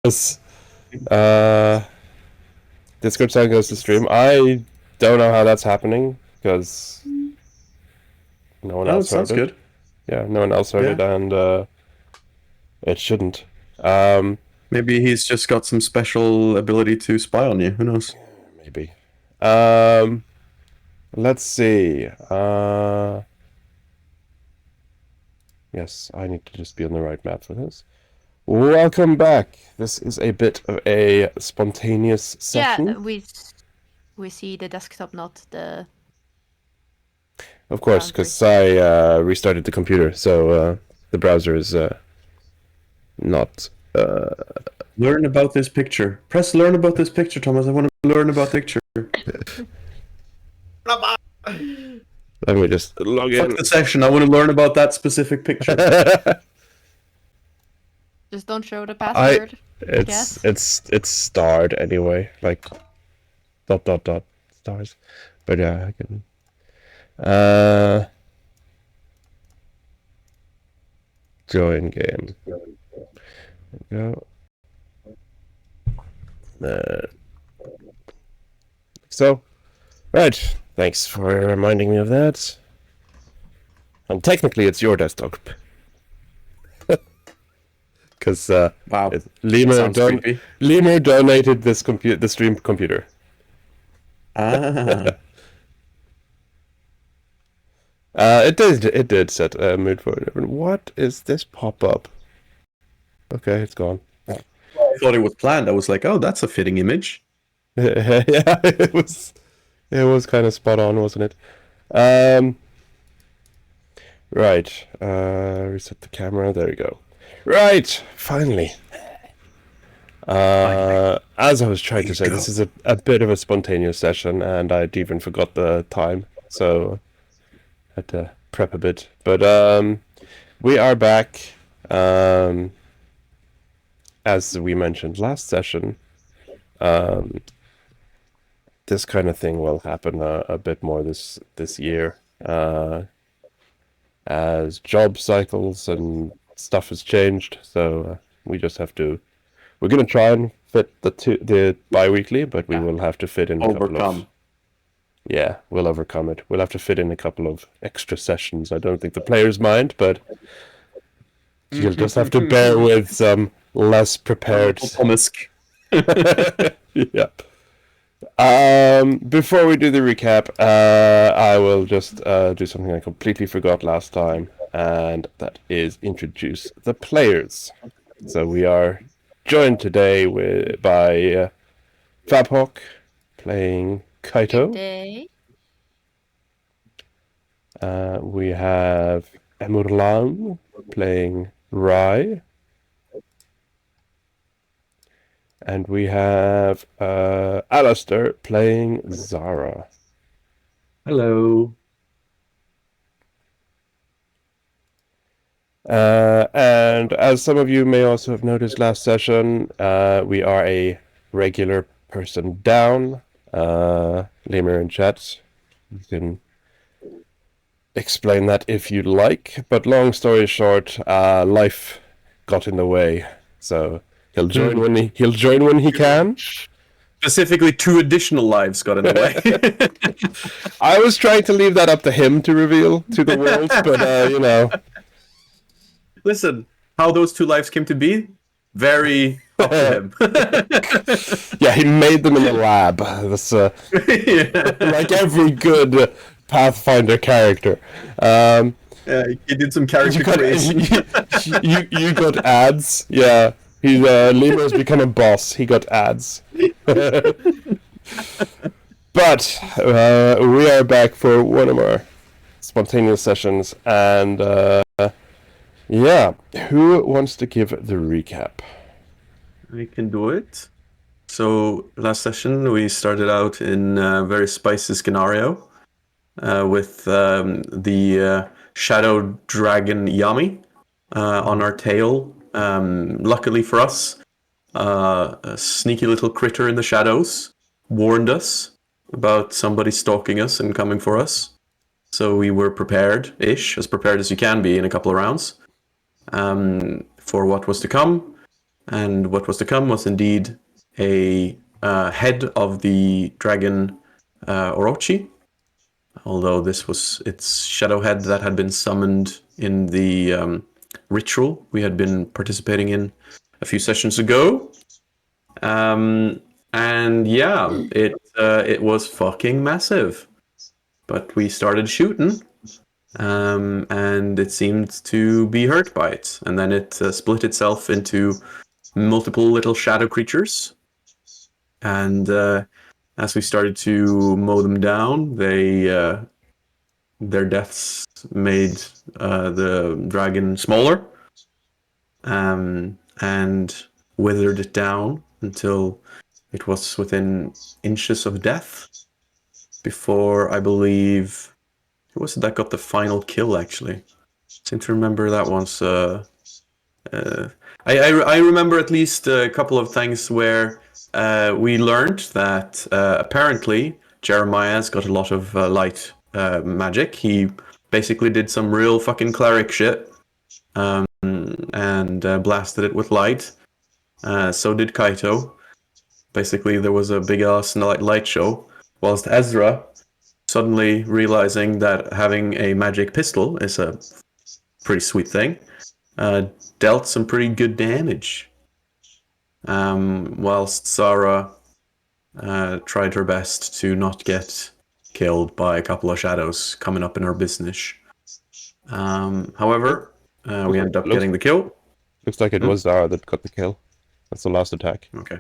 Yes. Discord sound goes to stream. I don't know how that's happening because no one else heard sounds it. good. Yeah, no one else heard it, and it shouldn't. Maybe he's just got some special ability to spy on you. Who knows? Maybe. Let's see. Yes, I need to just be on the right map for this. Welcome back. This is a bit of a spontaneous session. Yeah, we see the desktop, not the. Of course, because I restarted the computer, so the browser is not. Learn about this picture. Press learn about this picture, Thomas. I want to learn about the picture. Let me just log in. Fuck the session. I want to learn about that specific picture. Just don't show the password. It's starred anyway, like ... stars. But yeah, I can. Join game. There we go. So, right. Thanks for reminding me of that. And technically, it's your desktop. Because wow, Lemur donated this the stream computer. Ah. It did set a mood for it. What is this pop up? Okay, it's gone. I thought it was planned. I was like, oh, that's a fitting image. Yeah, it was kind of spot on, wasn't it? Right. Reset the camera. There we go. Right, finally. As I was trying to say, this is a bit of a spontaneous session, and I'd even forgot the time, so I had to prep a bit. But we are back. As we mentioned last session, this kind of thing will happen a bit more this year, as job cycles and stuff has changed, so we just have to. We're gonna try and fit the bi-weekly, but we will have to fit in a couple of. Yeah, we'll overcome it. We'll have to fit in a couple of extra sessions. I don't think the players mind, but you'll just have to bear with some less prepared. Yeah. Before we do the recap, I will just do something I completely forgot last time, and that is introduce the players. So we are joined today by Fabhawk playing Kaito. We have Emurlan playing Rai. And we have Alistair playing Zara. Hello. And as some of you may also have noticed last session, we are a regular person down. Lemur in chat. You can explain that if you'd like. But long story short, life got in the way. So he'll join when he can. Specifically, 2 additional lives got in the way. I was trying to leave that up to him to reveal to the world, but you know. Listen, how those 2 lives came to be, very up to him. Yeah, he made them in the lab. That's like every good Pathfinder character. Yeah, he did some character creation. You got ads, yeah. Lemur's become a boss. He got ads. But we are back for one of our spontaneous sessions, and yeah, who wants to give the recap? I can do it. So last session we started out in a very spicy scenario with the shadow dragon Yami on our tail. Luckily for us, a sneaky little critter in the shadows warned us about somebody stalking us and coming for us. So we were prepared-ish, as prepared as you can be in a couple of rounds, for what was to come. And what was to come was indeed a head of the dragon Orochi, although this was its shadow head that had been summoned in the ritual we had been participating in a few sessions ago. And yeah, it was fucking massive. But we started shooting, and it seemed to be hurt by it. And then it split itself into multiple little shadow creatures. And as we started to mow them down, their deaths made the dragon smaller, and withered it down until it was within inches of death. Before, I believe, who was it that got the final kill, actually? I seem to remember that once. I remember at least a couple of things where we learned that apparently Jeremiah's got a lot of light magic. He basically did some real fucking cleric shit, and blasted it with light. So did Kaito. Basically, there was a big ass light show, whilst Ezra, suddenly realizing that having a magic pistol is a pretty sweet thing, dealt some pretty good damage. Whilst Sarah tried her best to not get killed by a couple of shadows coming up in her business. However, we ended up getting the kill. Looks like it was Zara that got the kill. That's the last attack. Okay.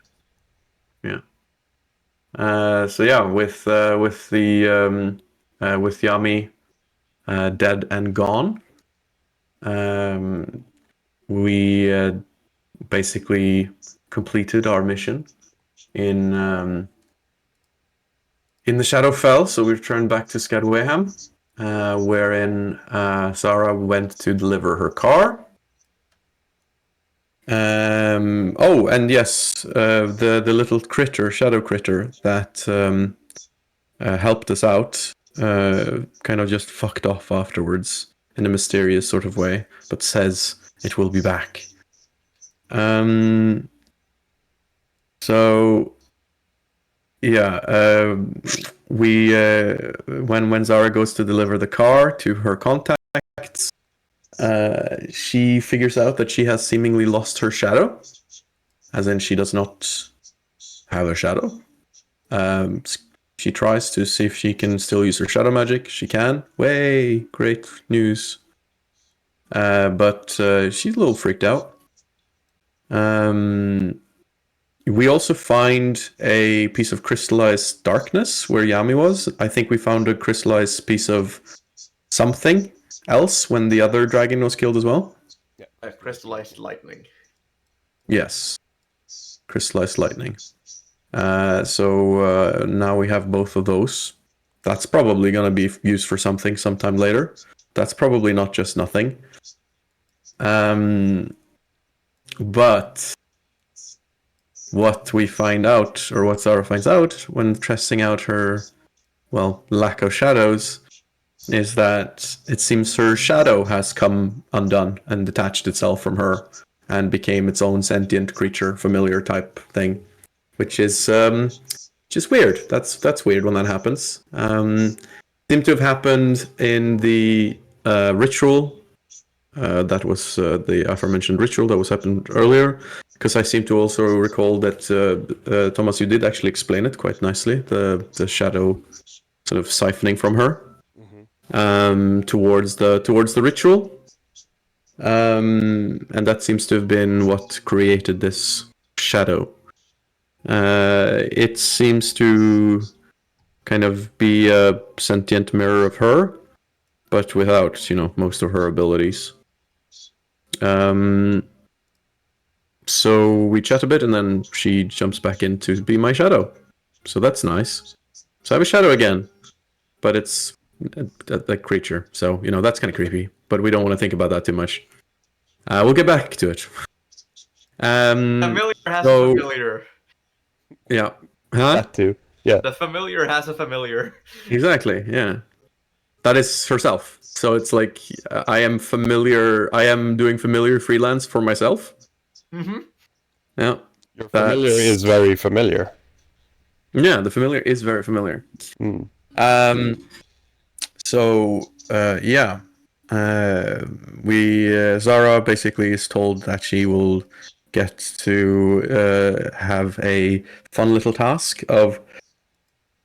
Yeah. So yeah, with Yami dead and gone, we basically completed our mission in the Shadowfell. So we returned back to Skadweham, wherein Sarah went to deliver her car. Oh, and yes, the little critter, shadow critter that helped us out, kind of just fucked off afterwards in a mysterious sort of way, but says it will be back. So yeah, we when Zara goes to deliver the car to her contacts, she figures out that she has seemingly lost her shadow, as in she does not have a shadow. She tries to see if she can still use her shadow magic. She can. Way, great news. But she's a little freaked out. We also find a piece of crystallized darkness where Yami was. I think we found a crystallized piece of something else when the other dragon was killed as well. Yeah, crystallized lightning. Yes, crystallized lightning. So now we have both of those. That's probably going to be used for something sometime later. That's probably not just nothing. But what we find out, or what Zara finds out when testing out her, well, lack of shadows, is that it seems her shadow has come undone and detached itself from her and became its own sentient creature, familiar type thing, which is just weird. That's weird when that happens. Seemed to have happened in the ritual. That was the aforementioned ritual that was happened earlier, because I seem to also recall that Thomas, you did actually explain it quite nicely. The shadow sort of siphoning from her towards the ritual, and that seems to have been what created this shadow. It seems to kind of be a sentient mirror of her, but without, most of her abilities. So we chat a bit, and then she jumps back in to be my shadow. So that's nice. So I have a shadow again, but it's a creature. So, that's kind of creepy, but we don't want to think about that too much. We'll get back to it. Familiar has a familiar. Yeah. Huh? That too. Yeah. The familiar has a familiar. Exactly, yeah. That is herself. So it's like I am doing familiar freelance for myself. Mm-hmm. Yeah. Your familiar is very familiar. Yeah, the familiar is very familiar. So yeah, Zara basically is told that she will get to have a fun little task of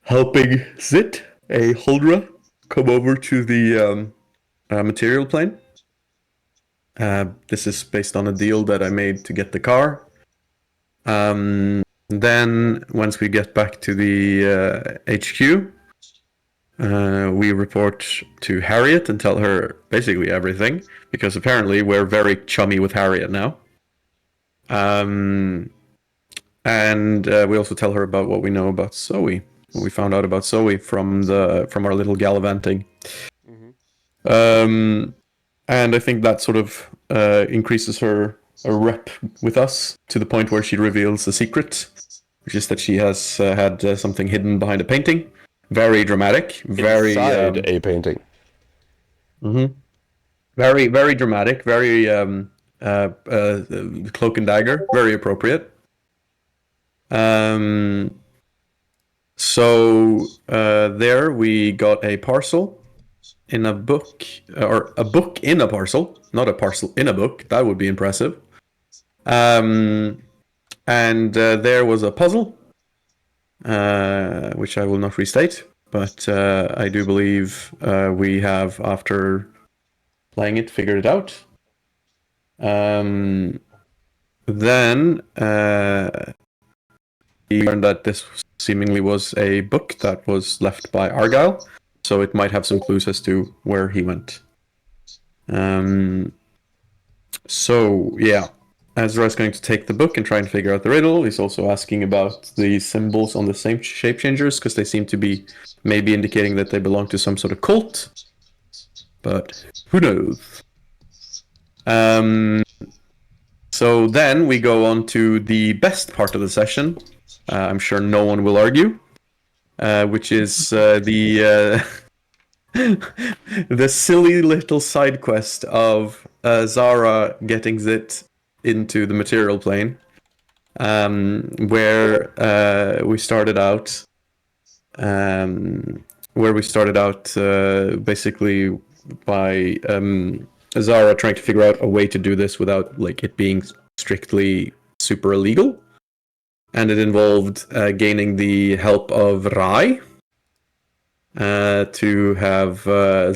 helping Zit, a Huldra, come over to the material plane. This is based on a deal that I made to get the car. Then once we get back to the HQ, we report to Harriet and tell her basically everything, because apparently we're very chummy with Harriet now. And we also tell her about what we know about Zoe. What we found out about Zoe from our little gallivanting. And I think that sort of increases her rep with us to the point where she reveals a secret, which is that she has had something hidden behind a painting. Very dramatic. Very inside a painting. Very, very dramatic. Very cloak and dagger. Very appropriate. So there we got a parcel in a book, or a book in a parcel, not a parcel in a book. That would be impressive. And there was a puzzle, which I will not restate, but I do believe we have, after playing it, figured it out. Then we learned that this seemingly was a book that was left by Argyle, so it might have some clues as to where he went. So yeah, Ezra is going to take the book and try and figure out the riddle. He's also asking about the symbols on the same shape changers, because they seem to be maybe indicating that they belong to some sort of cult. But who knows? So then we go on to the best part of the session. I'm sure no one will argue, which is the silly little side quest of Zara getting Zit into the material plane, where we started out. Basically by Zara trying to figure out a way to do this without it being strictly super illegal. And it involved gaining the help of Rai to have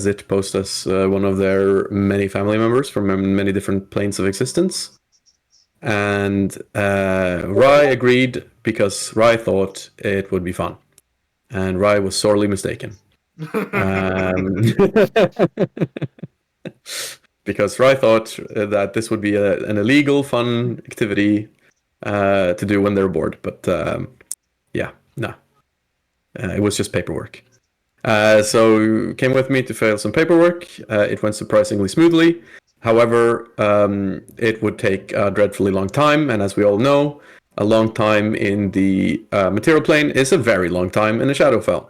Zit post as one of their many family members from many different planes of existence. And Rai agreed because Rai thought it would be fun. And Rai was sorely mistaken. Because Rai thought that this would be an illegal, fun activity to do when they're bored, but it was just paperwork. So came with me to fail some paperwork. It went surprisingly smoothly. However, it would take a dreadfully long time, and as we all know, a long time in the material plane is a very long time in a Shadowfell.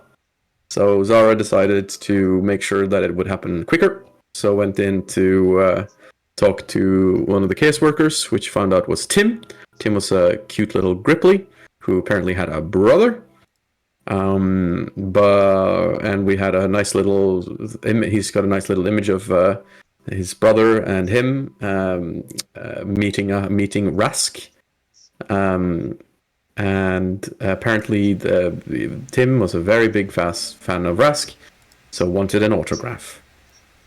So Zara decided to make sure that it would happen quicker. So went in to talk to one of the case workers, which found out was Tim. Tim was a cute little Gripply who apparently had a brother. And we had a nice little. He's got a nice little image of his brother and him meeting Rask. And apparently Tim was a very big fan of Rask, so wanted an autograph.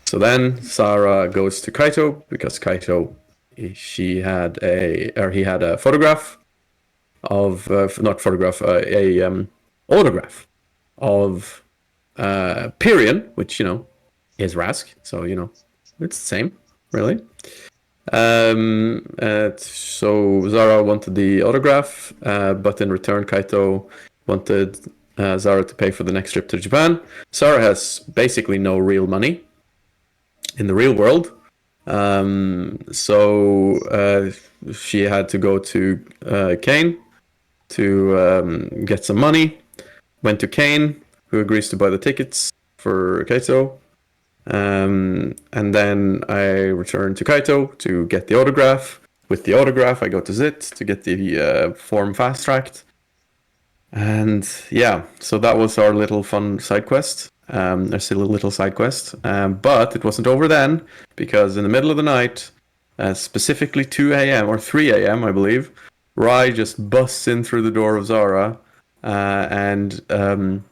So then Sarah goes to Kaito because Kaito, he had a photograph of autograph of Pyrion, which is Rask, so it's the same, really. So Zara wanted the autograph, but in return Kaito wanted Zara to pay for the next trip to Japan. Zara has basically no real money in the real world, so she had to go to Kane to get some money. Went to Kane, who agrees to buy the tickets for Kaito. And then I returned to Kaito to get the autograph, with the autograph, I go to Zit to get the form fast-tracked. And yeah, so that was our little fun side quest. A silly little side quest. But it wasn't over then, because in the middle of the night, specifically 2 a.m. or 3 a.m., I believe, Rai just busts in through the door of Zara, and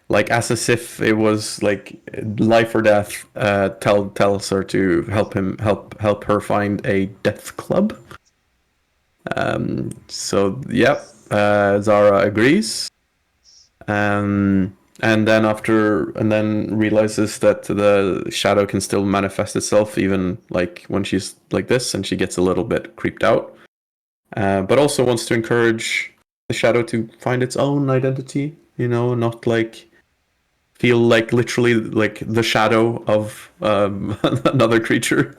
like as if it was like life or death, tells her to help her find a death club. So yep, Zara agrees. And then realizes that the shadow can still manifest itself even like when she's like this, and she gets a little bit creeped out. But also wants to encourage the shadow to find its own identity, not like feel like literally like the shadow of another creature.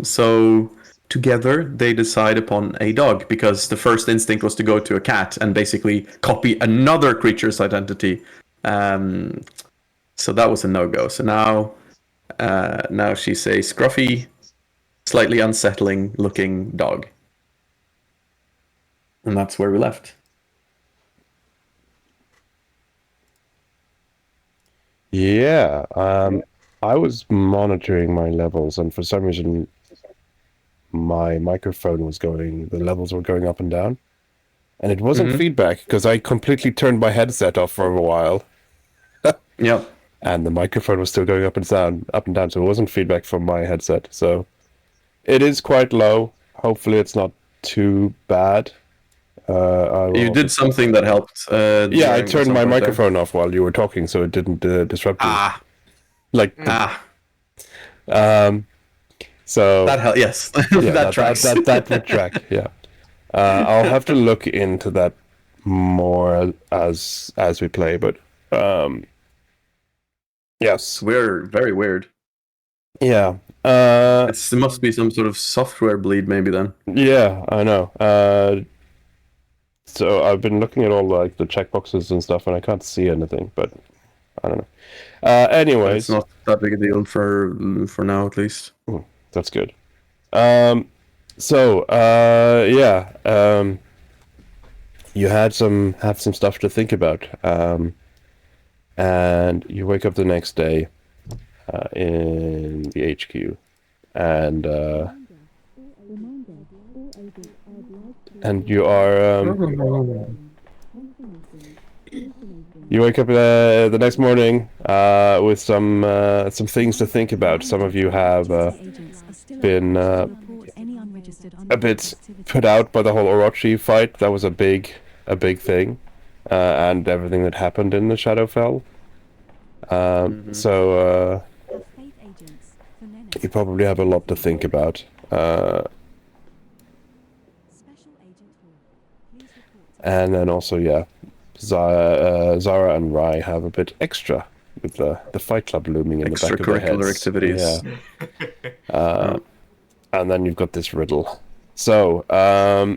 So together they decide upon a dog, because the first instinct was to go to a cat and basically copy another creature's identity. So that was a no-go. So now she's a scruffy, slightly unsettling looking dog. And that's where we left. Yeah, I was monitoring my levels, and for some reason, my microphone was the levels were going up and down, and it wasn't feedback because I completely turned my headset off for a while. Yep. And the microphone was still going up and down, so it wasn't feedback from my headset. So it is quite low. Hopefully, it's not too bad. You did something that helped. Yeah, I turned my microphone off while you were talking, so it didn't disrupt you. So that helped. Yes, yeah, that tracks. That would track. Yeah, I'll have to look into that more as we play, but yes, we're very weird. Yeah, it must be some sort of software bleed, maybe then. Yeah, I know. So I've been looking at all like the checkboxes and stuff, and I can't see anything. But I don't know. Anyways, it's not that big a deal for now, at least. That's good. So yeah. You have some stuff to think about. And you wake up the next day, in the HQ, and you are you wake up the next morning with some things to think about. Some of you have been a bit put out by the whole Orochi fight. That was a big thing, and everything that happened in the Shadowfell. So you probably have a lot to think about. And then also, yeah, Zara and Rai have a bit extra with the fight club looming in the back of their heads. Activities. Yeah. And then you've got this riddle. So,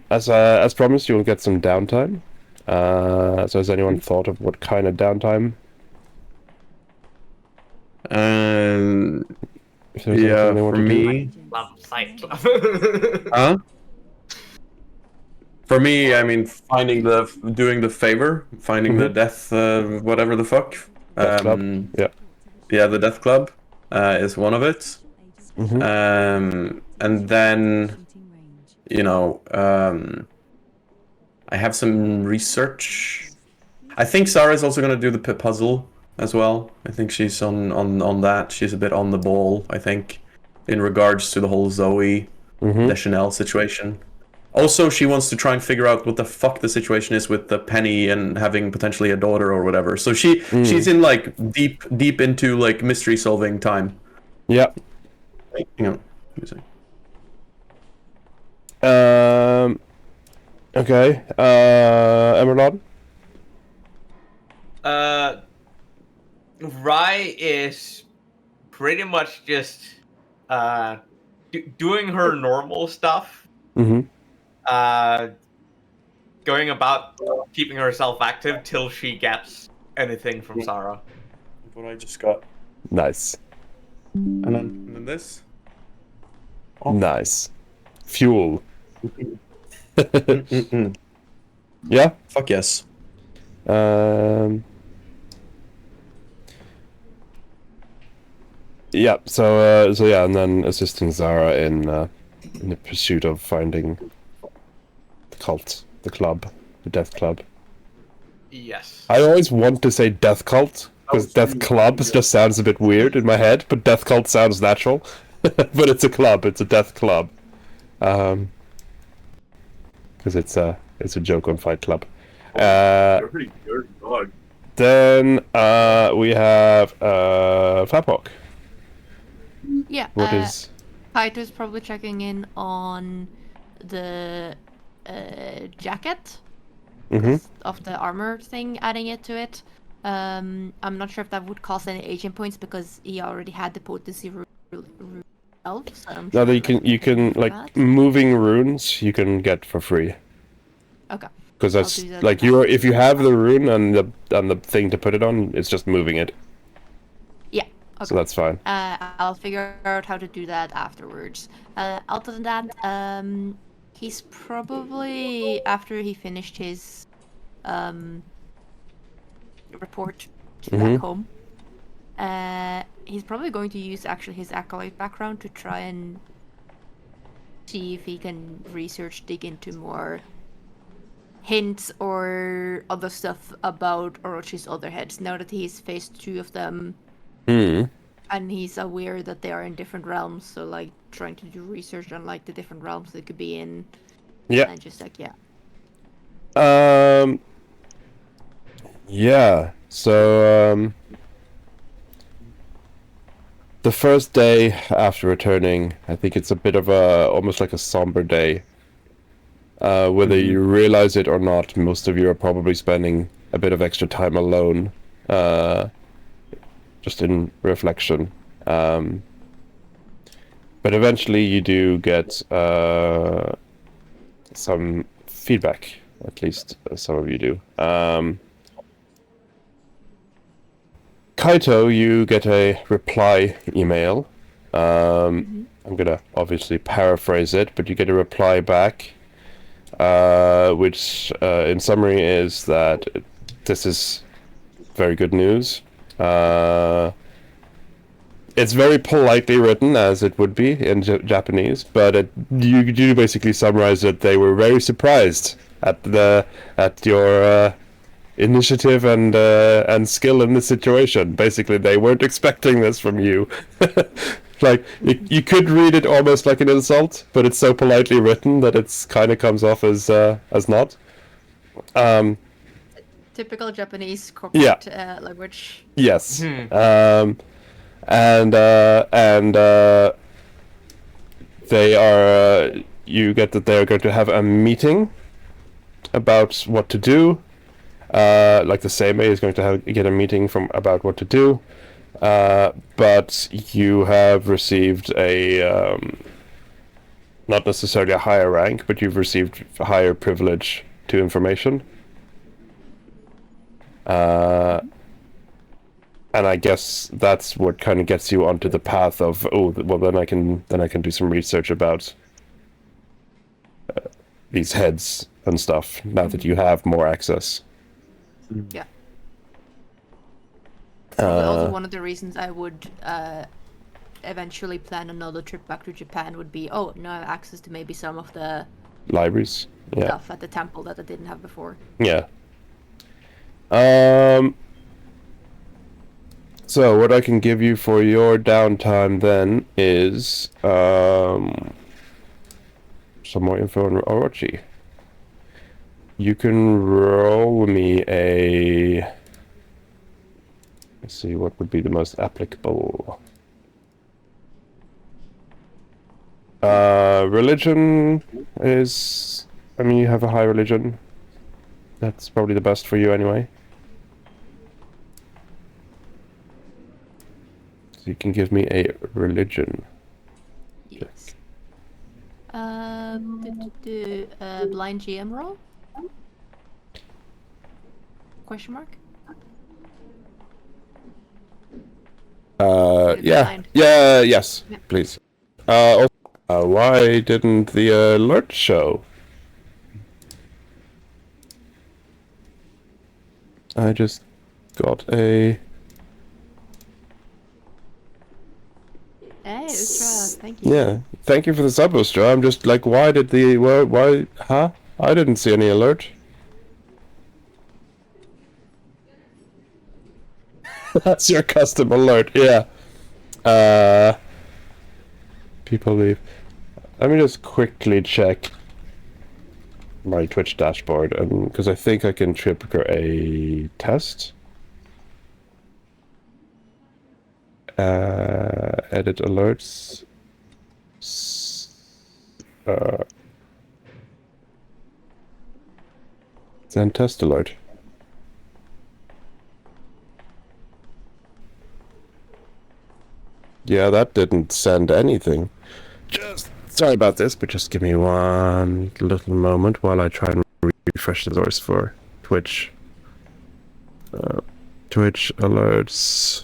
as promised, you'll get some downtime. So has anyone thought of what kind of downtime? Yeah, for me... Fight club. Huh? For me, I mean, doing the favor, finding the death, whatever the fuck. Death club. Yeah. Yeah, the death club is one of it. And then, I have some research. I think Sarah's also going to do the puzzle as well. I think she's on that. She's a bit on the ball, I think, in regards to the whole Zoe Deschanel situation. Also, she wants to try and figure out what the fuck the situation is with the Penny and having potentially a daughter or whatever. So she's in like deep into like mystery solving time. Yeah. Okay. Emerald? Rai is pretty much just doing her normal stuff. Going about keeping herself active till she gets anything from Sarah. What I just got. Nice. And then this. Nice. fuel. Yeah. Fuck yes. Yeah. So yeah, and then assisting Zara in the pursuit of finding the cult, the club, the death club. Yes. I always want to say death cult because death club just sounds a bit weird in my head, but death cult sounds natural. But it's a club. It's a death club. Because it's a joke on Fight Club. Pretty dirty dog. Then we have Faphawk. Yeah. What is? Kaito's probably checking in on the jacket of the armor thing, adding it to it. I'm not sure if that would cost any agent points because he already had the potency elf. So I'm No, sure you can like that. moving runes you can get for free. Okay. Because that's do that like now. if you have the rune and the thing to put it on, it's just moving it. Yeah. Okay. So that's fine. I'll figure out how to do that afterwards. Other than that, he's probably, after he finished his report to back home, he's probably going to use actually his acolyte background to try and see if he can dig into more hints or other stuff about Orochi's other heads. Now that he's faced 2 of them, and he's aware that they are in different realms, so like trying to do research on like the different realms they could be in. Yeah. And just like Yeah. So the first day after returning, I think it's a bit of almost like a somber day. Whether you realize it or not, most of you are probably spending a bit of extra time alone, just in reflection. But eventually you do get some feedback, at least some of you do. Kaito, you get a reply email. I'm gonna obviously paraphrase it, but you get a reply back, which in summary is that this is very good news. It's very politely written, as it would be in Japanese, but you do basically summarize that they were very surprised at your initiative and skill in this situation. Basically, they weren't expecting this from you. Like you could read it almost like an insult, but it's so politely written that it's kind of comes off as not. typical Japanese corporate language. Yes. They are. You get that they are going to have a meeting about what to do. Like the Seimei is going to get a meeting about what to do. But you have received a not necessarily a higher rank, but you've received a higher privilege to information. And I guess that's what kind of gets you onto the path of, oh, well, then I can do some research about these heads and stuff now that you have more access. Yeah. Probably also one of the reasons I would eventually plan another trip back to Japan would be, now I have access to maybe some of the Libraries. Yeah. stuff at the temple that I didn't have before. Yeah. So what I can give you for your downtime then is some more info on Orochi. You can roll me a... Let's see, what would be the most applicable? Religion is... I mean, you have a high religion. That's probably the best for you anyway. So you can give me a religion. Yes. Blind GM roll? Question mark? Yes, Yeah. please. Also, Why didn't the alert show? I just got a... Hey, Ustra, thank you. Yeah, thank you for the sub, Ustra. I'm just like, why did the... Why? Huh? I didn't see any alert. That's your custom alert, yeah. People leave. Let me just quickly check my Twitch dashboard, because I think I can trigger a test. Edit alerts. Send test alert. Yeah, that didn't send anything. Just sorry about this, but just give me one little moment while I try and refresh the source for Twitch. Twitch alerts.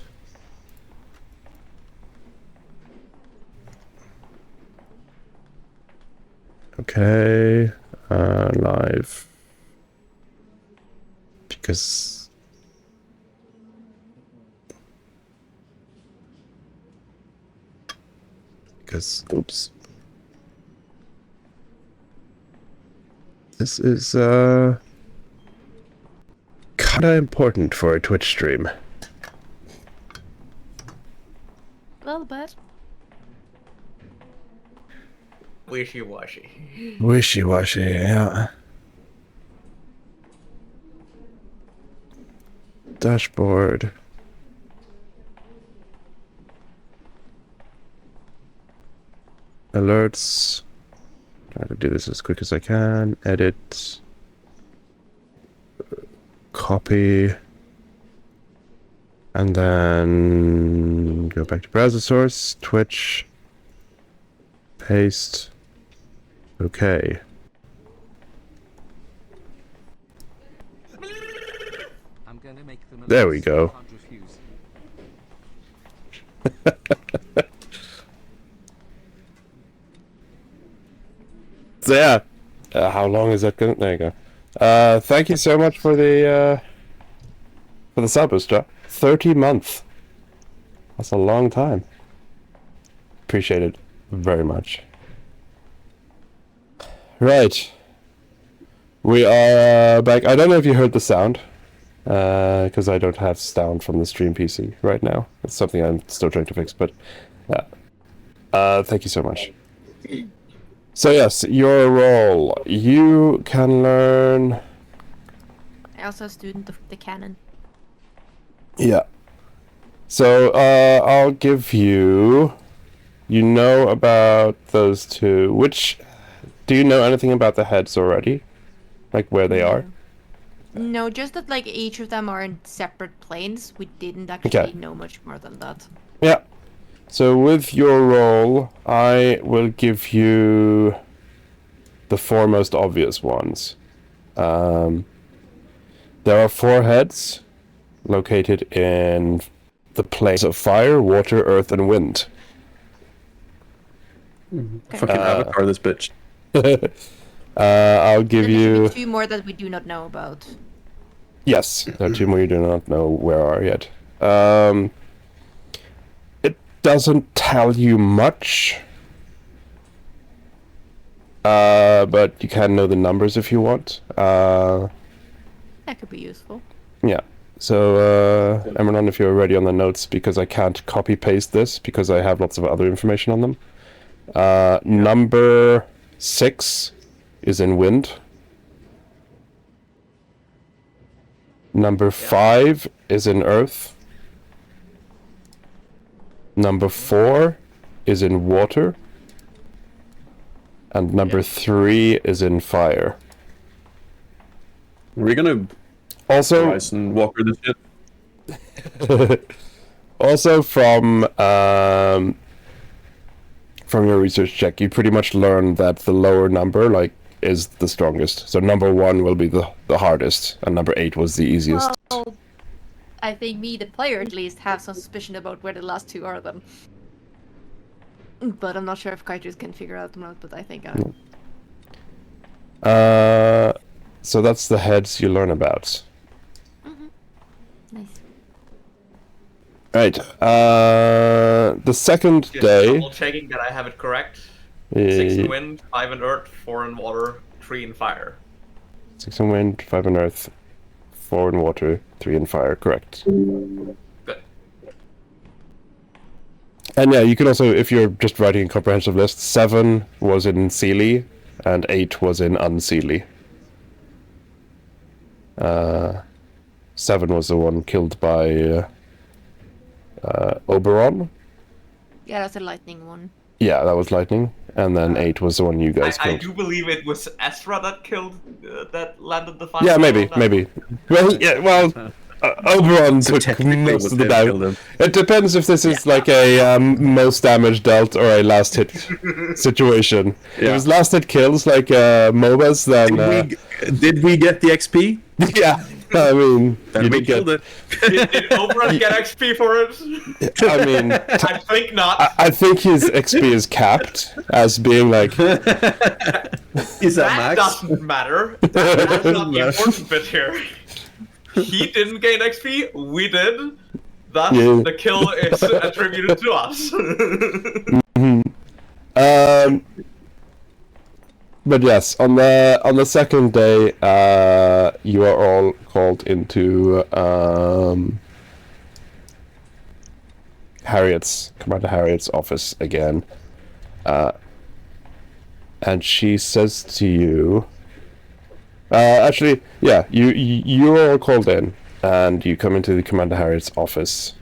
Okay, live. Because oops. This is kinda important for a Twitch stream. Well, but Wishy-washy. Wishy-washy, yeah. Dashboard. Alerts. Try to do this as quick as I can. Edit. Copy. And then go back to browser source. Twitch. Paste. Okay. I'm gonna make them There we go. can't refuse. So yeah, how long is that going? There you go. Thank you so much for the sub, Ustra. 30 months. That's a long time. Appreciate it very much. Right. We are back. I don't know if you heard the sound, because I don't have sound from the stream PC right now. It's something I'm still trying to fix, but yeah. Thank you so much. So yes, your role. You can learn... I also a student of the canon. Yeah. So, I'll give you... You know about those two. Which... Do you know anything about the heads already? Like where they are? No, just that like each of them are in separate planes. We didn't actually know much more than that. Yeah. So with your role, I will give you the four most obvious ones. There are 4 heads located in the planes of fire, water, earth, and wind. Fucking Avatar, this bitch. I'll give There should you... be 2 more that we do not know about. Yes, there are 2 more you do not know where are yet. It doesn't tell you much. But you can know the numbers if you want. That could be useful. Yeah. So, Emmernon, if you're ready on the notes, because I can't copy-paste this, because I have lots of other information on them. Number 6 is in wind. Number 5 is in earth. Number 4 is in water. And number 3 is in fire. Are we gonna Also, Horizon Walker this shit? also from your research check, you pretty much learned that the lower number, like, is the strongest. So number 1 will be the hardest, and number 8 was the easiest. Well, I think me, the player, at least, have some suspicion about where the last 2 are then. But I'm not sure if Kaiju's can figure out or not, but I think So that's the heads you learn about. Nice. Right. The second Just day. double checking that I have it correct. 6 in wind, 5 in earth, 4 in water, 3 in fire. 6 in wind, 5 in earth, 4 in water, 3 in fire. Correct. Good. And yeah, you can also, if you're just writing a comprehensive list, 7 was in Seelie, and 8 was in Unseelie. 7 was the one killed by Oberon. Yeah, that's a lightning one. Yeah, that was lightning. And then 8 was the one you guys I killed. do believe it was Ezra that killed, that landed the final. Yeah, maybe. Well, yeah, well, Oberon took most of the damage. It depends if this is like a most damage dealt or a last hit situation. If it's last hit kills like MOBAs, then... Did we get the XP? Yeah, I mean... Then we killed it. Did Oberon get XP for it? I mean... I think not. I think his XP is capped as being like... Is that That max? doesn't matter. That's not the important bit here. He didn't gain XP, we did. Thus, Yeah. the kill is attributed to us. But yes, on the second day, you are all called into Commander Harriet's office again, and she says to you, actually, yeah, you're all called in, and you come into the Commander Harriet's office,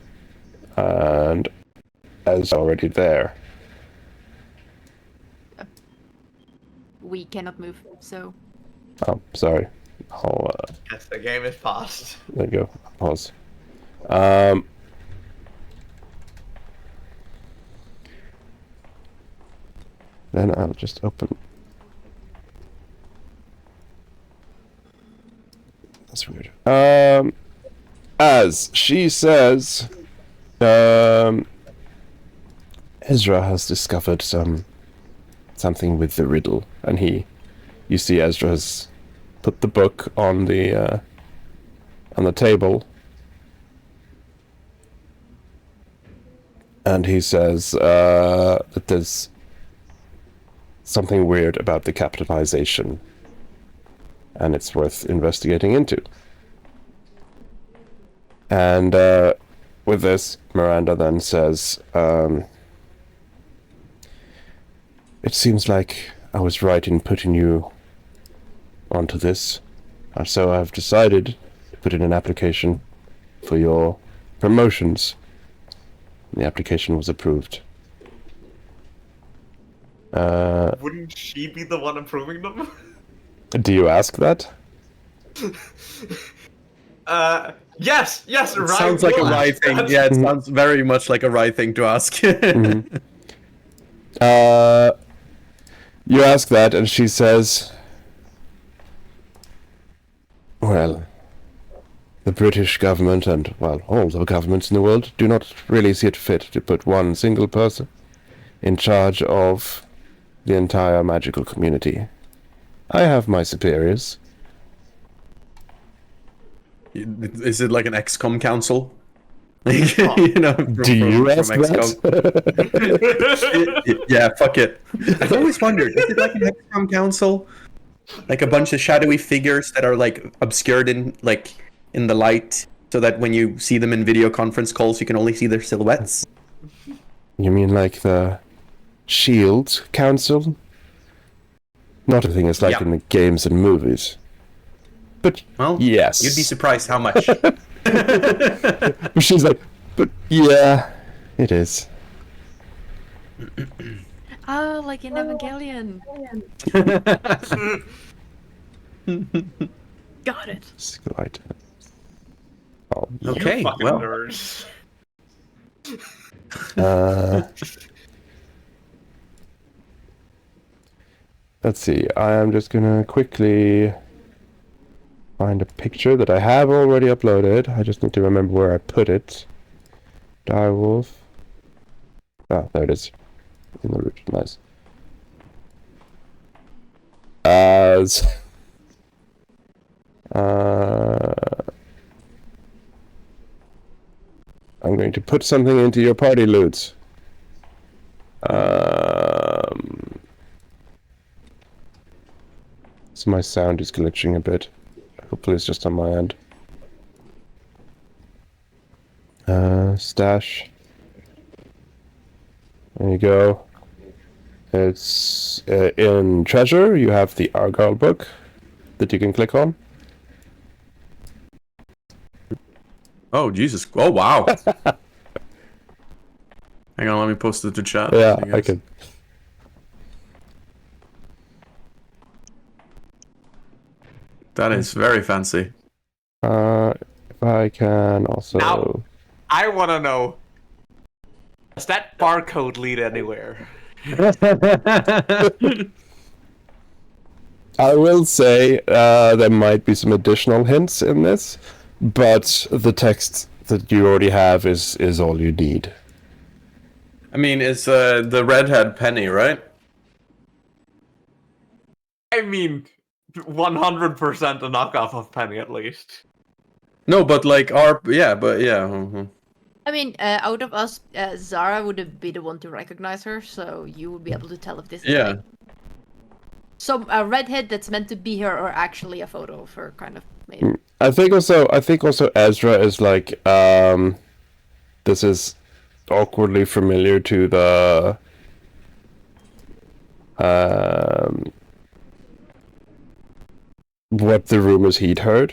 and as already there. We cannot move, so... Oh, sorry. I'll, Yes, the game is paused. there you go. Pause. Then I'll just open. That's weird. As she says, Ezra has discovered something with the riddle, and you see Ezra has put the book on the table, and he says that there's something weird about the capitalization, and it's worth investigating into. And with this, Miranda then says, it seems like I was right in putting you onto this, and so I've decided to put in an application for your promotions. The application was approved. Wouldn't she be the one approving them? Do you ask that? Yes, right. Sounds like a right thing. Yeah, it sounds very much like a right thing to ask. You ask that, and she says, well, the British government and, well, all the governments in the world do not really see it fit to put one single person in charge of the entire magical community. I have my superiors. Is it like an XCOM council? You know, Do you ask that? Yeah, fuck it. I've always wondered, is it like an XCOM council? Like a bunch of shadowy figures that are like obscured in the light, so that when you see them in video conference calls, you can only see their silhouettes? You mean like the Shield Council? Not everything is like in the games and movies. But, well, yes. You'd be surprised how much. She's like, but yeah, it is. Oh, like in Evangelion. Got it. Right. Oh, Okay, Fucking well. nerds. Let's see. I am just gonna quickly find a picture that I have already uploaded. I just need to remember where I put it. Direwolf. Ah, there it is. in the route. Nice. As I'm going to put something into your party loot. So my sound is glitching a bit. Hopefully it's just on my end. Stash. There you go. It's in treasure. You have the Argyle book that you can click on. Oh, Jesus. Oh, wow. Hang on, let me post it to chat. Yeah, so you I guys- can. That is very fancy. If I can also. Now- I want to know, does that barcode lead anywhere? I will say there might be some additional hints in this, but the text that you already have is all you need. I mean, it's the redhead Penny, right? I mean, 100% a knockoff of Penny at least. No, but like yeah. mhm. I mean, out of us, Zara would be the one to recognize her, so you would be able to tell if this is Yeah. like some a redhead that's meant to be her, or actually a photo of her, kind of made. I think also Ezra is like this is awkwardly familiar to the what the rumors he'd heard,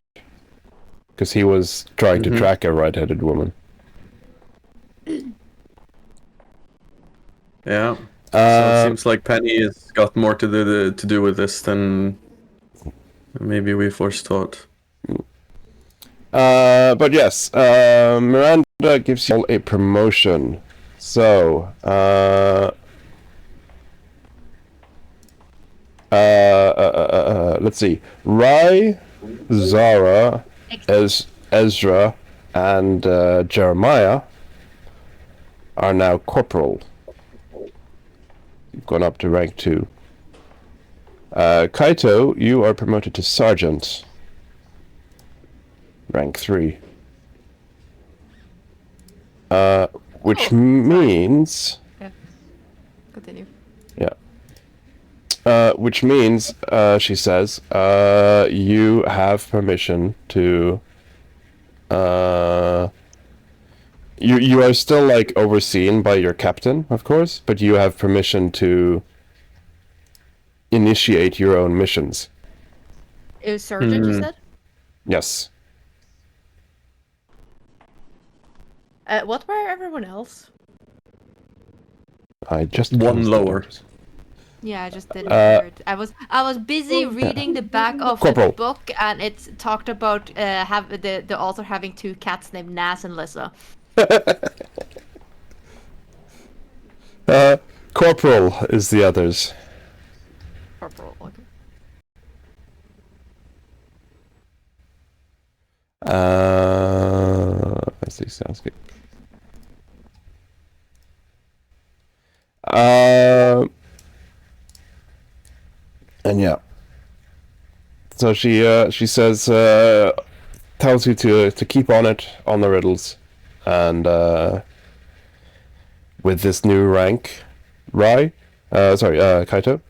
because he was trying to track a red-headed woman. Yeah. So it seems like Penny has got more to do with this than maybe we first thought. But yes, Miranda gives you all a promotion. So, let's see. Rai, Zara, Ezra, and Jeremiah are now corporal. You've gone up to rank 2. Kaito, you are promoted to sergeant. Rank 3. Which means... Yeah. Continue. Yeah. Which means, she says, you have permission to... You are still, like, overseen by your captain, of course, but you have permission to initiate your own missions. It was sergeant, you said? Yes. What were everyone else? I just... One closed the lower. doors. Yeah, I just didn't hear it. I was busy reading the back of Corporal. the book, and it talked about have the author having 2 cats named Nas and Lissa. Corporal is the others. Corporal, okay. Let's see, sounds good. And yeah. So she says, tells you to keep on it on the riddles, and with this new rank, Kaito,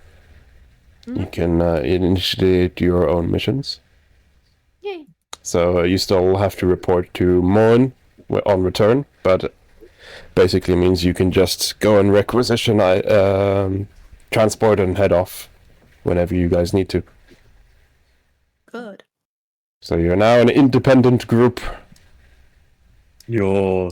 you can initiate your own missions. Yay. So you still have to report to Moen on return, but basically means you can just go and requisition transport and head off whenever you guys need to. Good. So you're now an independent group. Yo.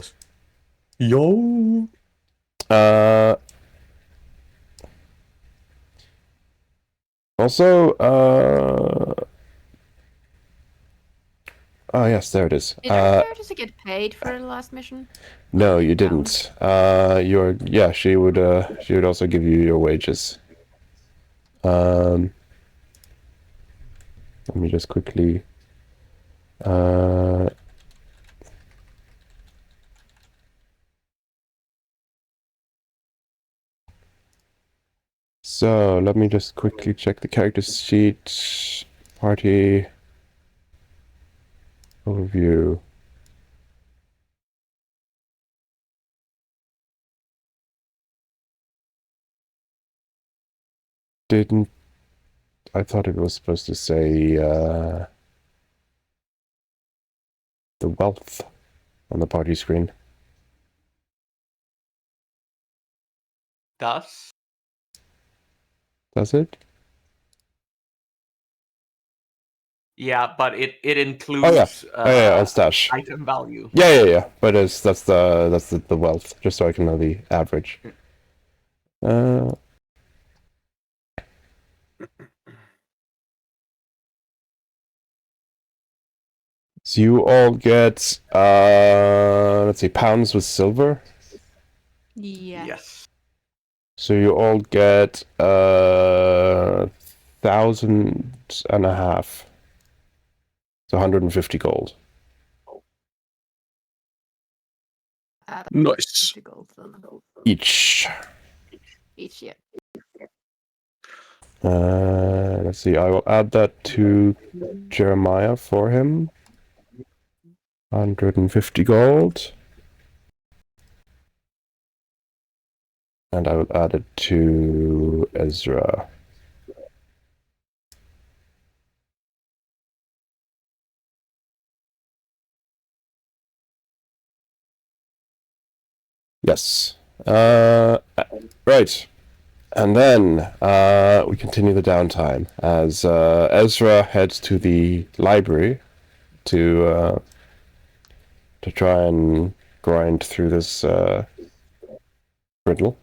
Also, oh yes, there it is. Did our characters get paid for the last mission? No, you didn't. She would also give you your wages. Let me just quickly. So let me just quickly check the character sheet. Party overview. Didn't. I thought it was supposed to say the wealth on the party screen. Does it? yeah, but it includes on stash. item value. Yeah. But that's the wealth, just so I can know the average. So you all get let's see, pounds with silver. Yeah. Yes. So you all get 1,500. So 150 gold. Nice. Each. Yeah. Let's see, I will add that to Jeremiah for him. 150 gold. And I will add it to Ezra. Yes. Right. And then we continue the downtime as Ezra heads to the library to try and grind through this riddle.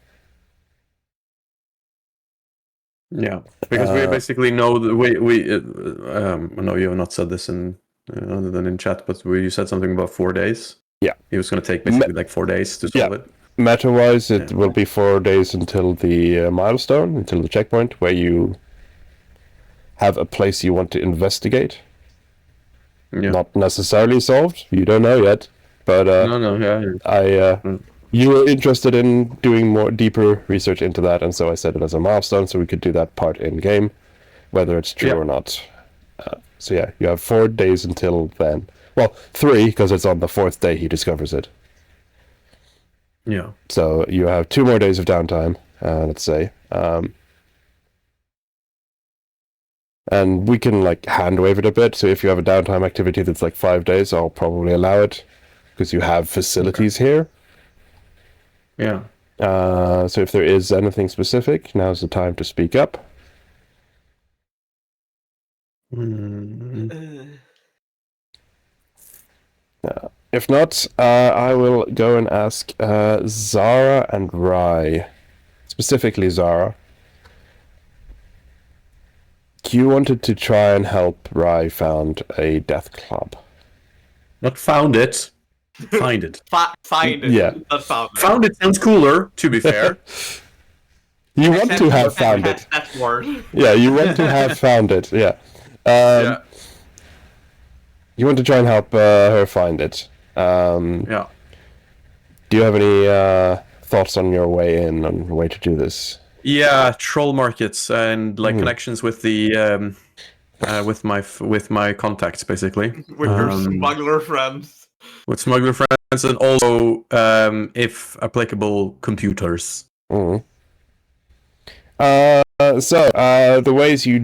Yeah, because we basically know that I know you have not said this in other than in chat, but you said something about 4 days. Yeah, it was going to take basically like 4 days to solve it. Meta-wise, it will be 4 days until the milestone, until the checkpoint, where you have a place you want to investigate. Yeah. Not necessarily solved. You don't know yet, but you were interested in doing more deeper research into that, and so I set it as a milestone so we could do that part in game, whether it's true or not. So yeah, you have 4 days until then. Well, 3 because it's on the 4th day he discovers it. Yeah. So you have 2 more days of downtime, let's say. And we can like hand wave it a bit. So if you have a downtime activity that's like 5 days, I'll probably allow it because you have facilities here. Yeah. So if there is anything specific, now's the time to speak up. If not, I will go and ask Zara and Rai. Specifically Zara. You wanted to try and help Rai found a death club. Not found it. Find it. Find it. Yeah. Not found it. Found it sounds cooler, to be fair. You want to have found it. That word. Yeah, you want to have found it. Yeah. You want to try and help her find it. Yeah. Do you have any thoughts on your way in, on the way to do this? Yeah, troll markets and like connections with the with my contacts, basically. With your smuggler friends. With smuggler friends, and also, if applicable, computers. So the ways you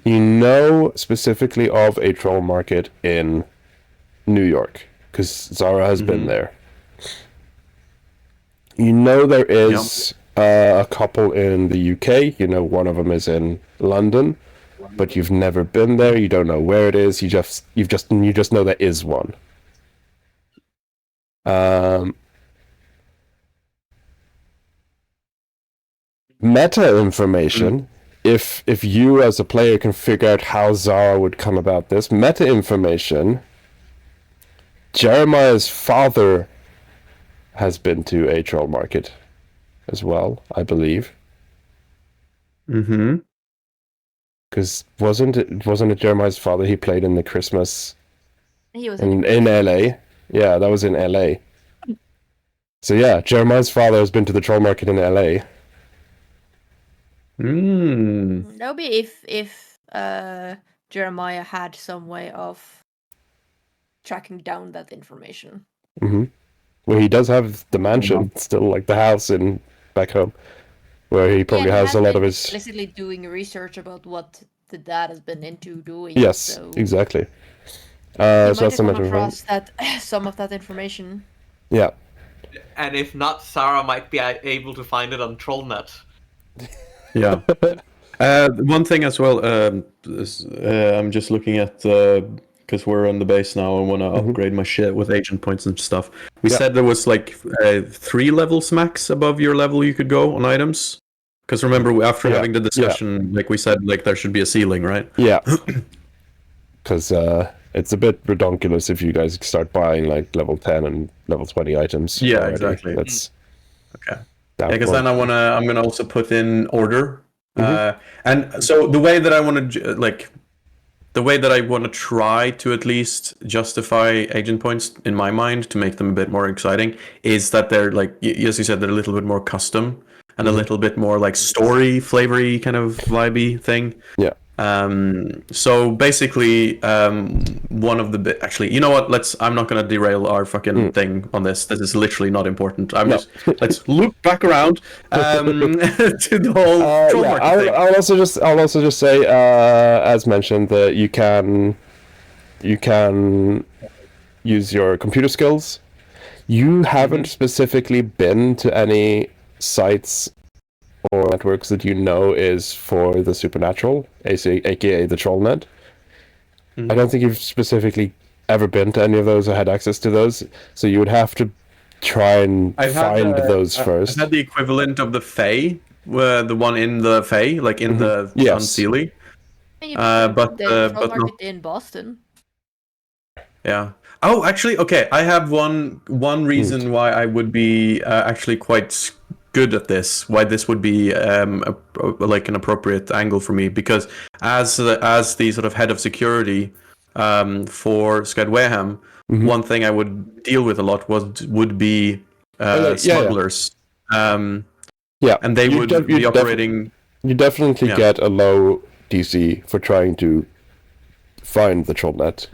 know specifically of a troll market in New York, because Zara has been there. You know there is a couple in the UK. You know one of them is in London, but you've never been there. You don't know where it is. You just know there is one. Meta information. If you as a player can figure out how Zara would come about this, meta information. Jeremiah's father has been to a troll market as well, I believe. Because wasn't it Jeremiah's father he played in the Christmas He was in LA? Yeah, that was in LA. So yeah, Jeremiah's father has been to the troll market in LA. That would be if Jeremiah had some way of tracking down that information. Well, he does have the mansion still, like the house in back home, where he probably has a lot of his. Explicitly doing research about what the dad has been into doing. Yes, so exactly. you So might that's a matter of trust that some of that information. Yeah. And if not, Sarah might be able to find it on Trollnet. Yeah. One thing as well, I'm just looking at, because we're on the base now, I want to upgrade my shit with agent points and stuff. We said there was like 3 levels max above your level you could go on items. Because remember, after having the discussion, like we said, like there should be a ceiling, right? Yeah. Because it's a bit redonkulous if you guys start buying like level 10 and level 20 items. Yeah, already. exactly. That's okay. Because then I'm gonna also put in order. And so the way that I want to try to at least justify agent points in my mind to make them a bit more exciting is that they're like, as you said, they're a little bit more custom and a little bit more like story flavory kind of vibey thing. Yeah. So basically, one of the actually, you know what? I'm not gonna derail our fucking thing on this. This is literally not important. Let's loop back around to the whole troll market thing. I'll also just say, as mentioned, that you can use your computer skills. You haven't specifically been to any sites or networks that you know is for the supernatural, aka the Trollnet. I don't think you've specifically ever been to any of those or had access to those, so you would have to try and find those first. I've had the equivalent of the Fae, the one in the Fae, like in the Unseelie. But not in Boston. Yeah. Oh, actually, okay. I have one reason why I would be actually quite good at this. Why this would be like an appropriate angle for me, because as the sort of head of security for Skyd Wayham, one thing I would deal with a lot would be smugglers. And they would be operating. You definitely get a low DC for trying to find the Trollnet.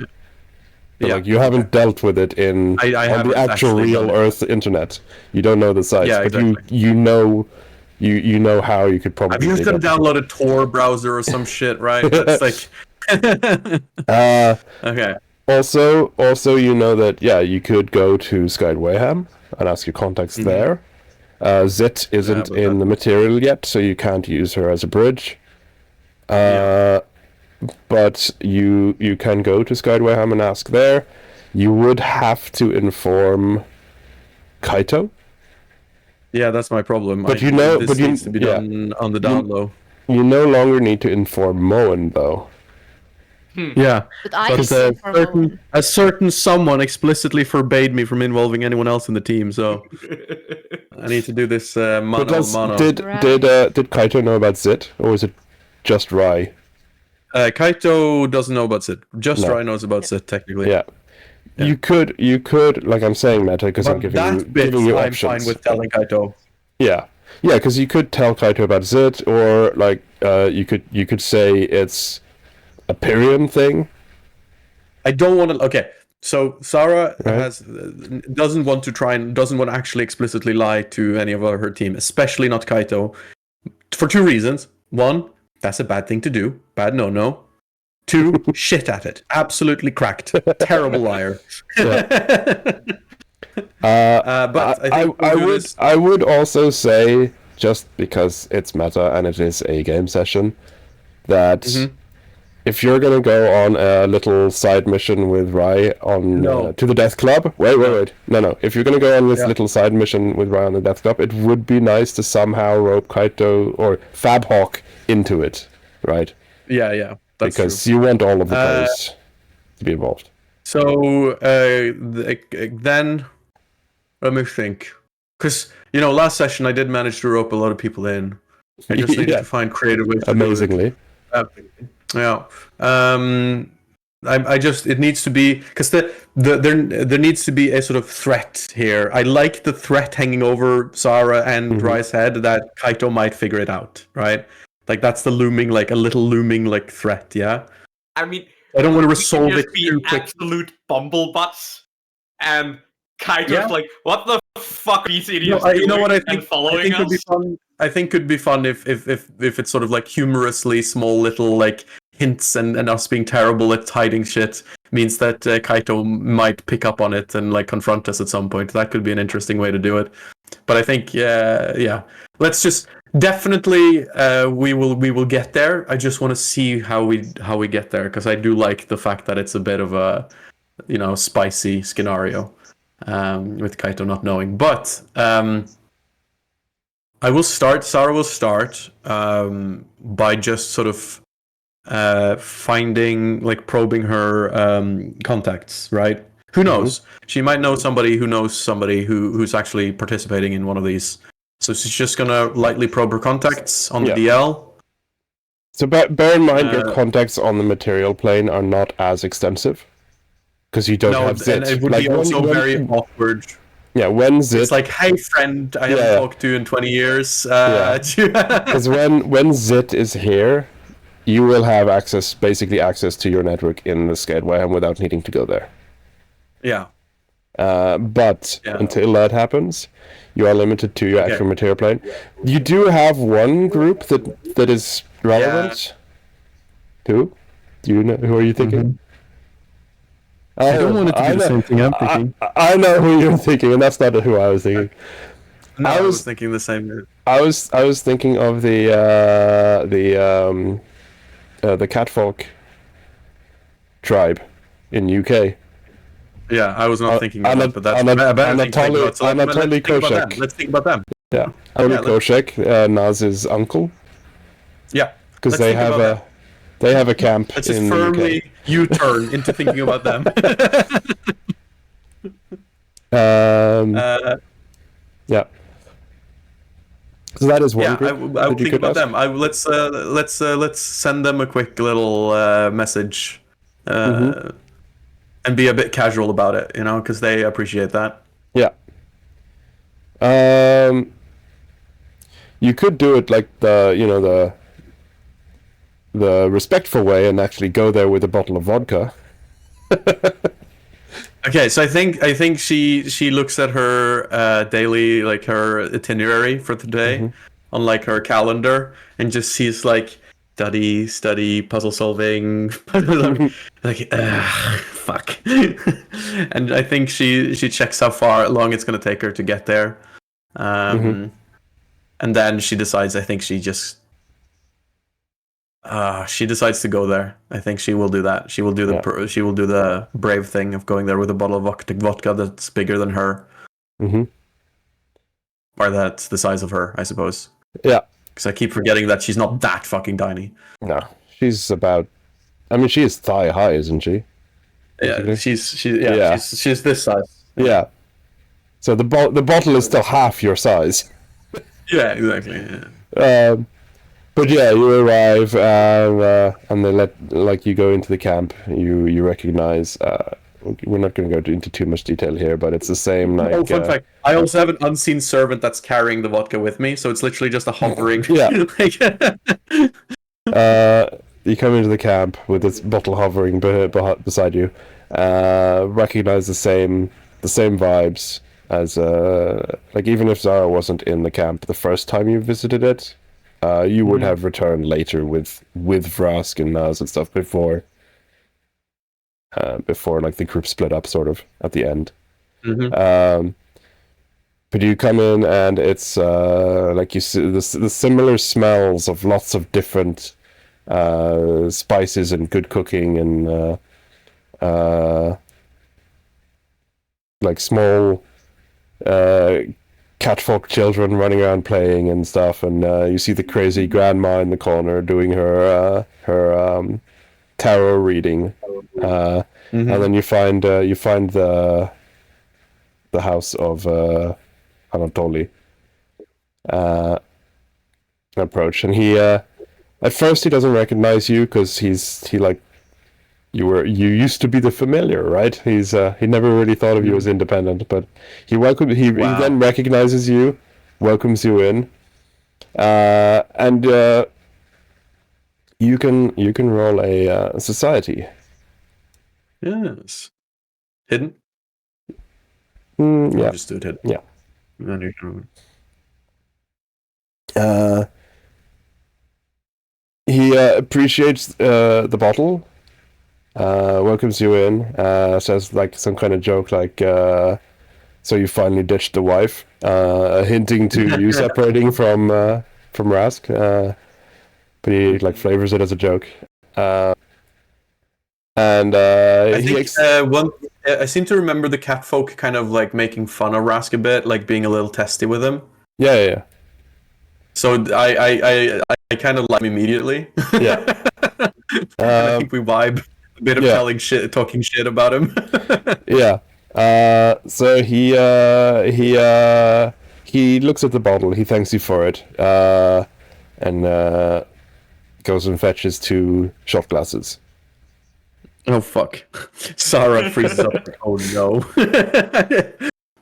Like you haven't dealt with it on the actual real Earth internet. You don't know the sites, but exactly. you know how you could probably. I'm just gonna download a Tor browser or some shit, right? That's like. Okay. Also, you know that you could go to Skyd Wayham and ask your contacts there. Zit isn't in the material yet, so you can't use her as a bridge. But you can go to Skyd Wayham and ask there. You would have to inform Kaito. Yeah, that's my problem. But this needs to be done on the down low. You no longer need to inform Moen, though. Yeah, but a certain someone explicitly forbade me from involving anyone else in the team, so I need to do this mano. Did Kaito know about Zit, or was it just Rai? Kaito doesn't know about Zit. Just Rai knows about Zit, technically. Yeah. You could, like I'm saying, meta, because I'm giving you options. I'm fine with telling Kaito. Yeah, because you could tell Kaito about Zit, or like you could say it's a Pyrian thing. I don't want to. Okay, so Sarah doesn't want to actually explicitly lie to any of her team, especially not Kaito, for 2 reasons. 1, that's a bad thing to do. Bad no. 2, shit at it. Absolutely cracked. Terrible liar. But I think I would also say, just because it's meta and it is a game session, that if you're gonna go on a little side mission with Rai on to the Death Club, wait. No. If you're gonna go on this little side mission with Rai on the Death Club, it would be nice to somehow rope Kaito or Fabhawk into it, right? Yeah. That's because true. You want all of the players to be involved. So then, let me think. Because, last session I did manage to rope a lot of people in. I just needed to find creative ways to amazingly. Do it. Yeah. It needs to be, because there needs to be a sort of threat here. I like the threat hanging over Sarah and Rai's head that Kaito might figure it out, right? Like that's the looming, like a little looming like threat. Yeah. I mean, I don't want to we can resolve just it be too quick. absolute bumblebutts, and Kaito's Yeah. like, "What the fuck are these No, idiots you doing?" know what I and think? following could be us. fun. I think could be fun if it's sort of like humorously small little like hints and us being terrible at hiding shit means that Kaito might pick up on it and like confront us at some point. That could be an interesting way to do it. But I think yeah. Let's just definitely we will get there. I just want to see how we get there because I do like the fact that it's a bit of a spicy scenario with Kaito not knowing. But Sarah will start by just sort of finding, like probing her contacts, right? Who knows? She might know somebody who knows somebody who's actually participating in one of these. So she's just gonna lightly probe her contacts on the DL. So bear in mind your contacts on the material plane are not as extensive. Because you don't have Zit. And it would be also very awkward. Yeah, when Zit... It's like, hey friend, I haven't talked to you in 20 years. Because when Zit is here, you will have basically access to your network in the Sked Warhammer without needing to go there. Yeah. But until that happens, you are limited to your actual material plane. You do have one group that is relevant. Who? Do you know? Who are you thinking? I don't want it to be the same thing I'm thinking. I know who you're thinking, and that's not who I was thinking. No, I was thinking the same. I was thinking of the Catfolk tribe in UK. Yeah, I was not thinking of that, but that's a better thing to think about. So let's think about them. Yeah, Koshek, Naz's uncle. Yeah, because they have a camp. Let's just firmly U-turn into thinking about them. Yeah. So that is one group. I would think about them. Let's send them a quick little message, and be a bit casual about it, because they appreciate that. Yeah. You could do it like the respectful way and actually go there with a bottle of vodka. Okay, so I think she looks at her daily, like her itinerary for today on like her calendar and just sees like study, puzzle solving, like fuck. And I think she checks how long it's gonna take her to get there, and then she decides. I think she decides to go there. I think she will do that. She will do the brave thing of going there with a bottle of vodka that's bigger than her, or that's the size of her, I suppose. Yeah. Because I keep forgetting that she's not that fucking tiny. No, she's about. I mean, she is thigh high, isn't she? Yeah, she's this size. Yeah. So the bottle is still half your size. Yeah, exactly. Yeah. But yeah, you arrive and they you go into the camp. You recognize. We're not going to go into too much detail here, but it's the same. Like, fun fact: I also have an unseen servant that's carrying the vodka with me, so it's literally just a hovering. Yeah. You come into the camp with this bottle hovering beside you. Recognize the same vibes as even if Zara wasn't in the camp the first time you visited it. You would have returned later with Vrask and Naz and stuff before like the group split up sort of at the end. But you come in and it's like you see the similar smells of lots of different spices and good cooking and like small catfolk children running around playing and stuff, and you see the crazy grandma in the corner doing her tarot reading, and then you find the house of Anatoly approach, and he at first he doesn't recognize you because you used to be the familiar, right? He never really thought of you as independent, but he then recognizes you, welcomes you in, and You can roll a society. Yes. Hidden? Yeah. I'll just do it hidden. Yeah. And then you can... He appreciates the bottle, welcomes you in, says like some kind of joke like, so you finally ditched the wife, hinting to you separating from Rask, but he like flavors it as a joke. And I think I seem to remember the catfolk kind of like making fun of Rask a bit, like being a little testy with him. Yeah. So I kind of like him immediately. Yeah. I think we vibe a bit of talking shit about him. Yeah. So he looks at the bottle. He thanks you for it, and goes and fetches 2 shot glasses. Oh fuck! Sarah freezes up. Oh no!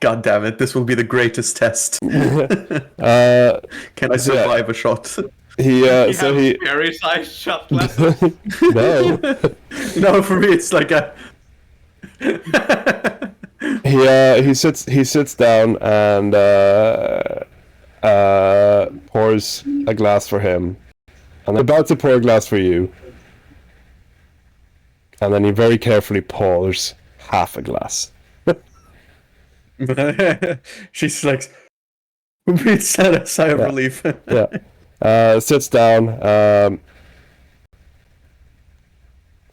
God damn it! This will be the greatest test. Can I survive a shot? He very sized shot glasses. No. No, for me it's like a. He sits down and pours a glass for him, and about to pour a glass for you, and then he very carefully pours half a glass. She's like, breathes a sigh of relief. Yeah. Sits down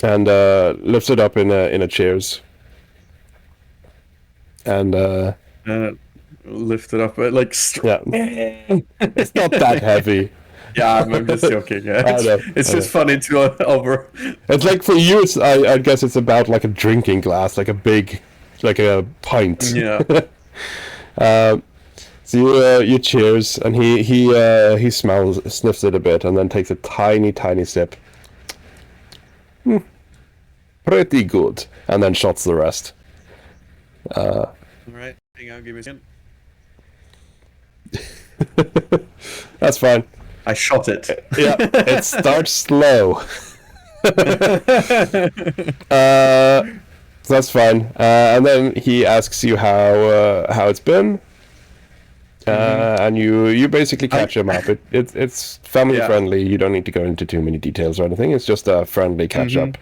and lifts it up in a cheers. And lift it up, like it's not that heavy. Yeah, I'm just joking. It's just funny to over. It's like for you, I guess it's about like a drinking glass, like a big, like a pint. Yeah. So you cheers, and he sniffs it a bit, and then takes a tiny sip. Pretty good, and then shots the rest. All right, hang on, give me a second. That's fine. I shot it. Yeah, it starts slow. So that's fine. And then he asks you how it's been, and you basically catch him up. It's family friendly. You don't need to go into too many details or anything. It's just a friendly catch up.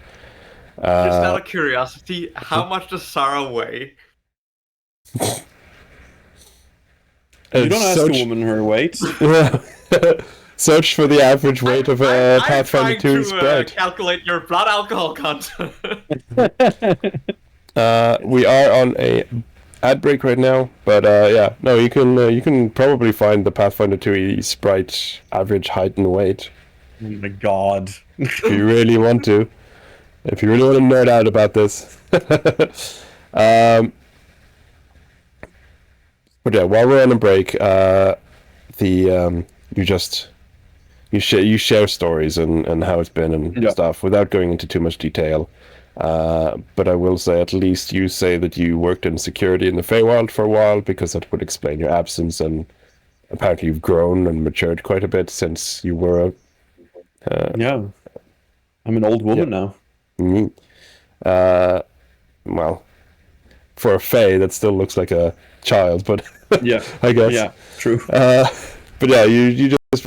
Just out of curiosity, how much does Sarah weigh? You don't ask a woman her weight. Search for the average weight of a Pathfinder 2 sprite. Calculate your blood alcohol content. We are on a ad break right now, but you can probably find the Pathfinder 2 sprite average height and weight. Oh my god! If you really want to, nerd out about this. But yeah, while we're on a break, you share stories and how it's been and stuff without going into too much detail. But I will say, at least you say that you worked in security in the Feywild for a while, because that would explain your absence, and apparently you've grown and matured quite a bit since you were I'm an old woman now. Mm-hmm. Well, for a Fey, that still looks like a child, but I guess. Yeah, true. But yeah, you just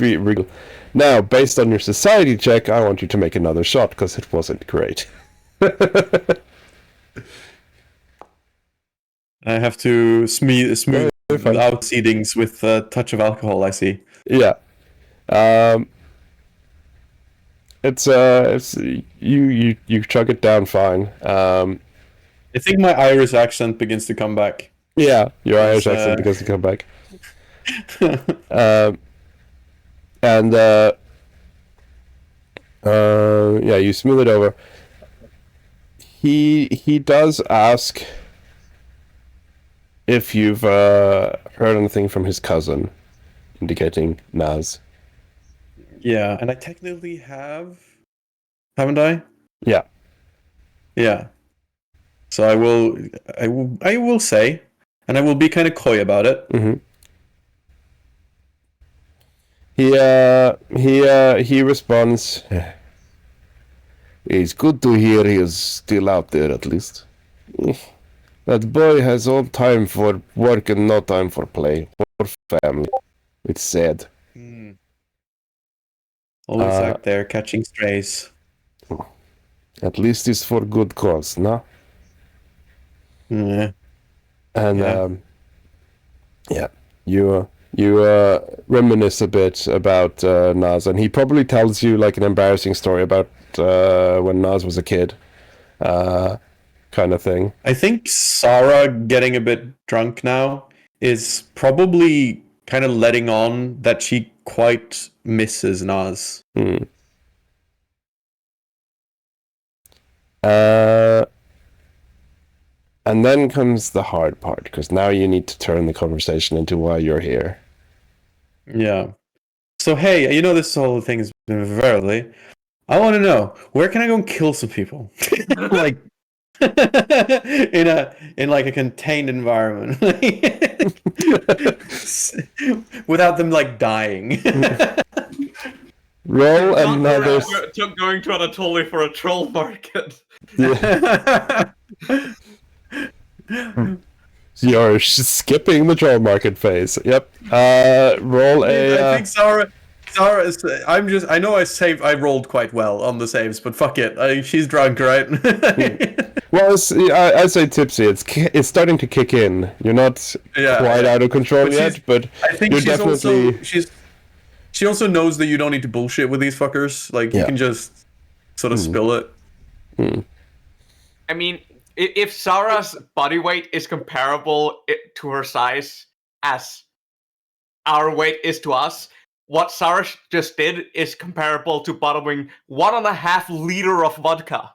now, based on your society check, I want you to make another shot, because it wasn't great. I have to smooth out seedings with a touch of alcohol, I see. Yeah. It's you chug it down fine. I think my Irish accent begins to come back. Yeah, your Irish accent begins to come back. You smooth it over. He does ask if you've heard anything from his cousin, indicating Naz. Yeah, and I technically have, haven't I? Yeah. Yeah. So I will say, and I will be kind of coy about it. Mm-hmm. He responds, It's good to hear he is still out there, at least. That boy has all time for work and no time for play or family. It's sad. Always out there catching strays. At least it's for good cause, no? Yeah. And you reminisce a bit about Naz, and he probably tells you like an embarrassing story about when Naz was a kid, kind of thing. I think Sarah getting a bit drunk now is probably kind of letting on that she quite misses Naz. And then comes the hard part, because now you need to turn the conversation into why you're here. Yeah. So hey, you know this whole thing has been very late. I want to know, where can I go and kill some people? Like in like a contained environment. Without them like dying. Roll another. Going to Anatoly for a troll market. You're skipping the troll market phase. Yep. Roll a. I think Sarah is, I know I rolled quite well on the saves, but fuck it. She's drunk, right? Well, I say tipsy. It's starting to kick in. You're not quite out of control yet, but I think you're she's definitely. She also knows that you don't need to bullshit with these fuckers. Like you can just sort of spill it. I mean, if Sarah's body weight is comparable to her size as our weight is to us, what Sarah just did is comparable to bottoming 1.5 liter of vodka.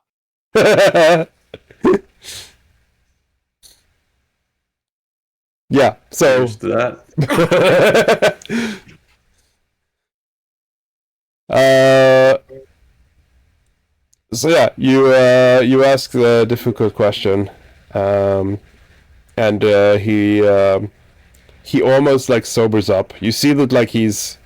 Yeah, so that. So yeah, you ask the difficult question, and he almost like sobers up. You see that like he's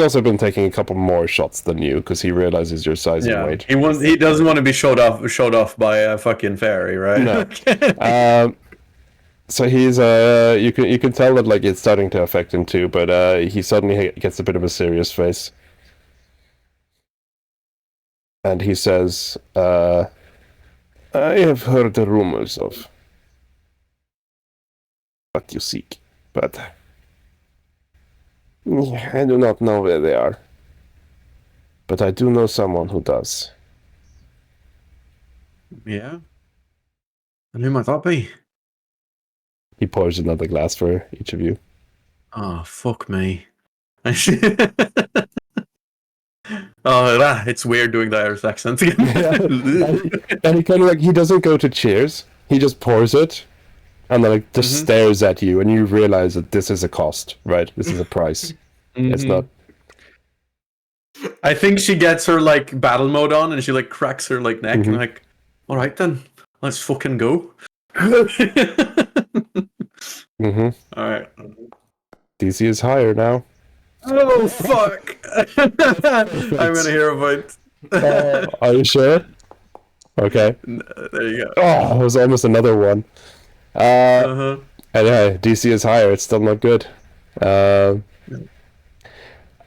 also been taking a couple more shots than you because he realizes your size and weight. He doesn't want to be showed off by a fucking fairy, right? No. So he's you can tell that like it's starting to affect him too, but he suddenly gets a bit of a serious face. And he says, I have heard the rumors of what you seek, but I do not know where they are. But I do know someone who does. Yeah? And who might that be? He pours another glass for each of you. Oh, fuck me. Oh, it's weird doing the Irish accent again. And he kind of like, he doesn't go to cheers. He just pours it, and then like just stares at you, and you realize that this is a cost, right? This is a price. It's not. I think she gets her like battle mode on, and she like cracks her like neck, and like, all right then, let's fucking go. All right. DC is higher now. Oh fuck! I'm gonna hear about. Are you sure? Okay. There you go. Oh, it was almost another one. And yeah, DC is higher. It's still not good.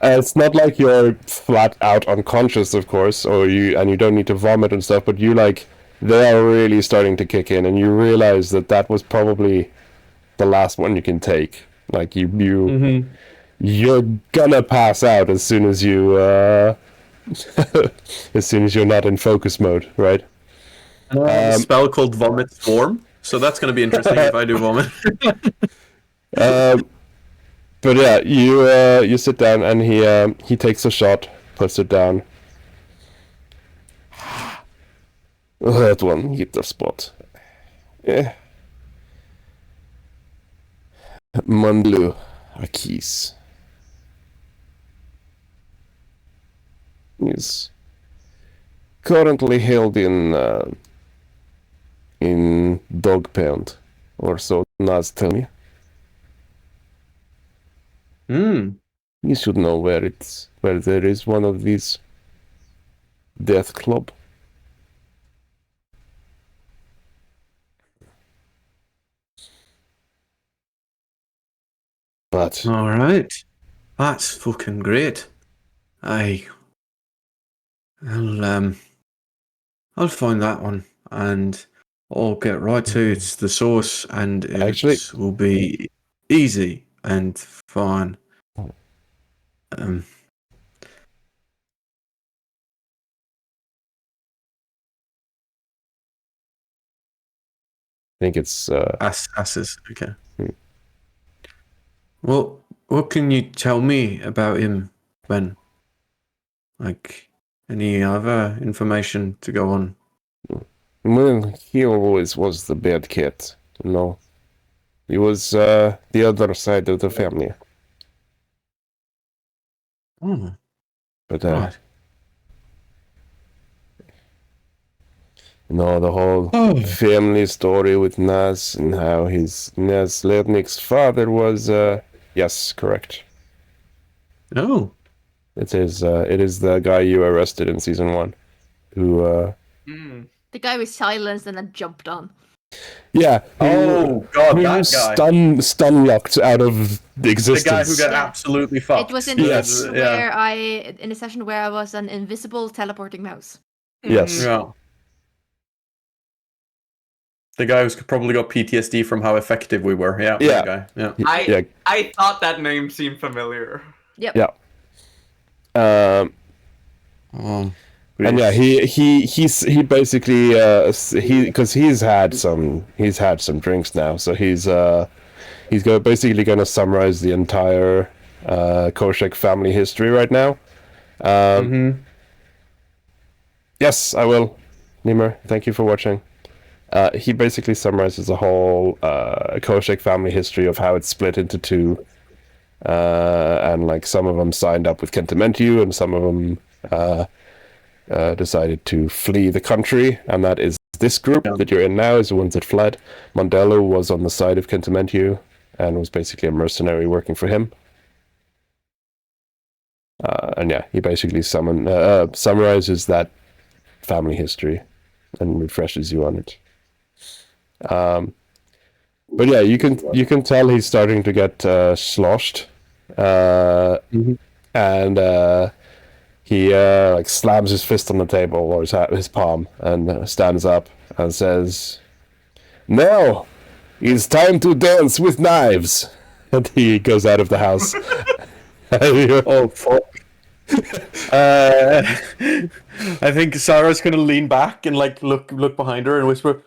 It's not like you're flat out unconscious, of course, or you don't need to vomit and stuff. But you like they are really starting to kick in, and you realize that was probably the last one you can take. Like you're gonna pass out as soon as you as soon as you're not in focus mode, right? A spell called Vomit Swarm, so that's gonna be interesting if I do vomit. But yeah, you sit down, and he takes a shot, puts it down. Oh, that one hit the spot. Yeah. Mandlu Akis. Is currently held in dog pound, or so Naz tell me. You should know where there is one of these. Death Club. But All right, that's fucking great. I'll find that one and I'll get right to it, the source, and it Actually- will be easy and fine. I think it's Asses. Okay. Hmm. Well, what can you tell me about him, Ben? Like, any other information to go on? well, he always was the bad kid, you know. He was the other side of the family. Oh, But right. you know, the whole family story with Naz and how Naz Lednick's father was yes, correct. Oh, It is the guy you arrested in season 1 who The guy was silenced and then jumped on. yeah. oh God, Who that was guy. stun locked out of The existence. guy who got Yeah. absolutely fucked. It was in Yes. the session where in a session where I was an invisible teleporting mouse. Yes. Yeah. The guy who's probably got PTSD from how effective we were. Yeah. Yeah. That guy. Yeah. I thought that name seemed familiar. Yep. Yeah. And yeah, he basically because he's had some drinks now, so he's basically going to summarize the entire Koshek family history right now. Yes, I will. Nimer, thank you for watching. He basically summarizes the whole Koshek family history of how it's split into two, and like some of them signed up with Kentamentiu, and some of them decided to flee the country, and that is this group that you're in now is the ones that fled. Mondello was on the side of Kentamentiu and was basically a mercenary working for him. And yeah, he basically summarizes that family history and refreshes you on it. But yeah, you can tell he's starting to get sloshed, and he like slams his fist on the table or his palm and stands up and says, "Now, it's time to dance with knives." And he goes out of the house. Oh fuck. I think Sarah's gonna lean back and like look behind her and whisper,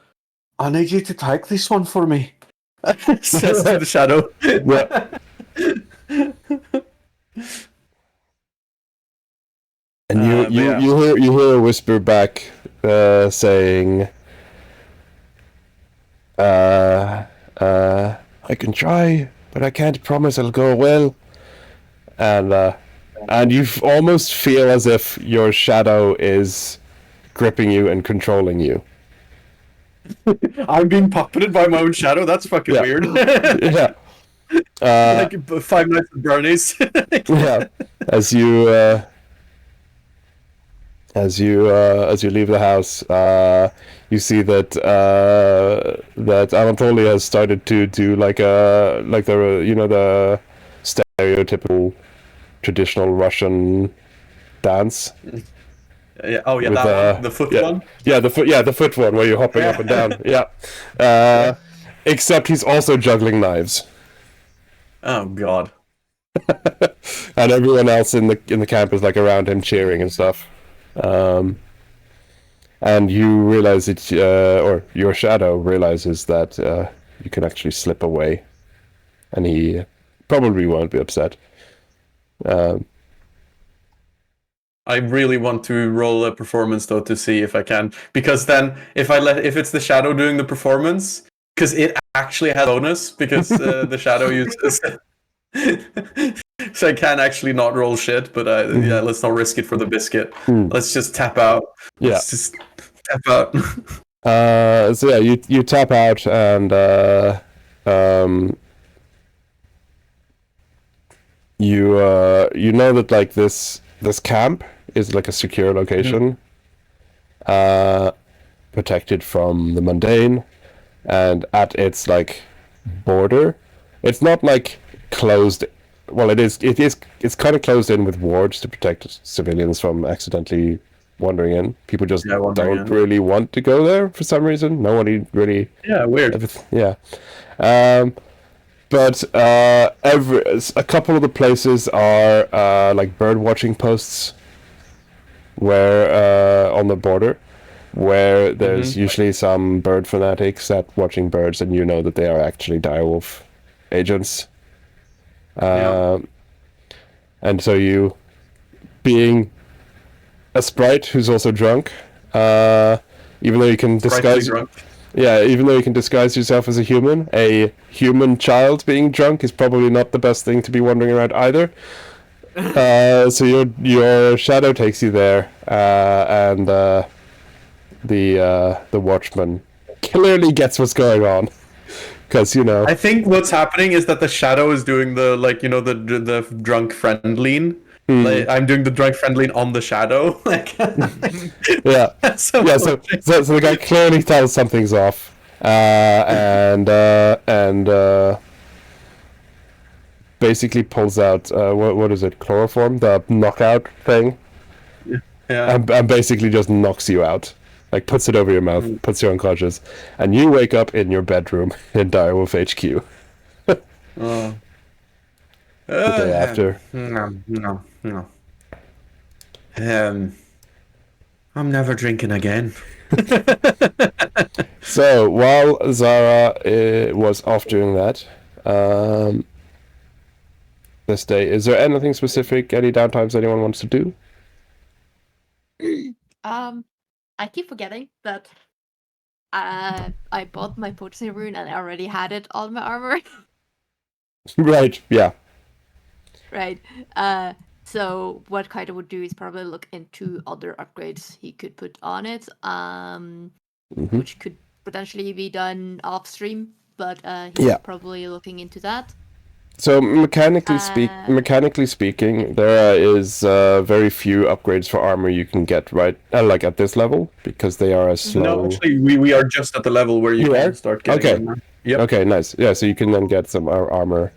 "I need you to take this one for me." Says to the shadow. And you yeah. hear a whisper back saying, I can try, but I can't promise it'll go well." And you almost feel as if your shadow is gripping you and controlling you. I'm being puppeted by my own shadow. That's fucking weird. Yeah. Like Five Nights at Bernie's. Yeah. As you leave the house, you see that that Anatoly has started to do like the stereotypical traditional Russian dance. Yeah. Oh yeah, With, that one. The foot one. Yeah, the foot one where you're hopping up and down. Yeah. Except he's also juggling knives. Oh god. And everyone else in the camp is like around him cheering and stuff. And you realize it, or your shadow realizes that you can actually slip away, and he probably won't be upset. I really want to roll a performance though to see if I can, because then if it's the shadow doing the performance, because it actually has bonus because the shadow uses. So I can actually not roll shit, but yeah, let's not risk it for the biscuit. Let's just tap out. Let's just tap out. So yeah, you tap out, and you know that like this camp is like a secure location, protected from the mundane, and at its like border, it's not like closed. Well, it is. It's kind of closed in with wards to protect civilians from accidentally wandering in. People just don't really want to go there for some reason. Nobody really. Yeah, weird. Yeah. But a couple of the places are like bird watching posts, where on the border, where there's usually some bird fanatics that watching birds, and you know that they are actually direwolf agents. And so you, being a sprite who's also drunk, even though you can disguise. Yeah, even though you can disguise yourself as a human child being drunk is probably not the best thing to be wandering around either. So your shadow takes you there, and the watchman clearly gets what's going on, because I think what's happening is that the shadow is doing the the drunk friend lean. Like, I'm doing the drunk friend lean on the shadow. Like, yeah. So the guy clearly tells something's off, and basically pulls out what is it, chloroform, the knockout thing, and basically just knocks you out, like puts it over your mouth, puts you unconscious, and you wake up in your bedroom in Direwolf HQ. The day after. No. I'm never drinking again. So while Zara was off doing that, this day, is there anything specific, any downtimes anyone wants to do? I keep forgetting that I bought my potency rune and I already had it on my armor. Right. Yeah. Right. So what Kaito would do is probably look into other upgrades he could put on it, which could potentially be done off stream, but he's probably looking into that. So mechanically speaking, there is very few upgrades for armor you can get right, like at this level, because they are as slow. No, actually, we are just at the level where you can start getting them. Yep. Okay, nice. Yeah, so you can then get some armor.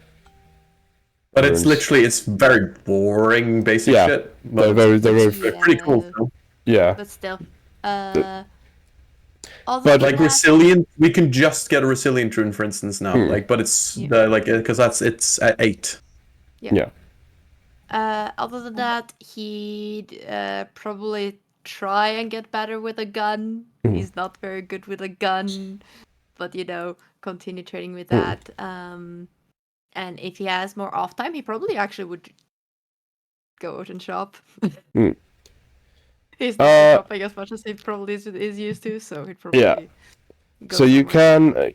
But it's very boring basic shit. But they're pretty cool. Though. Yeah. But still. But like resilient, we can just get a resilient rune, for instance, now. But it's because it's at 8. Yeah. Other than that, he'd probably try and get better with a gun. He's not very good with a gun, but continue training with that. And if he has more off time, he probably actually would go out and shop. He's not shopping as much as he probably is used to, so he'd probably go so you can,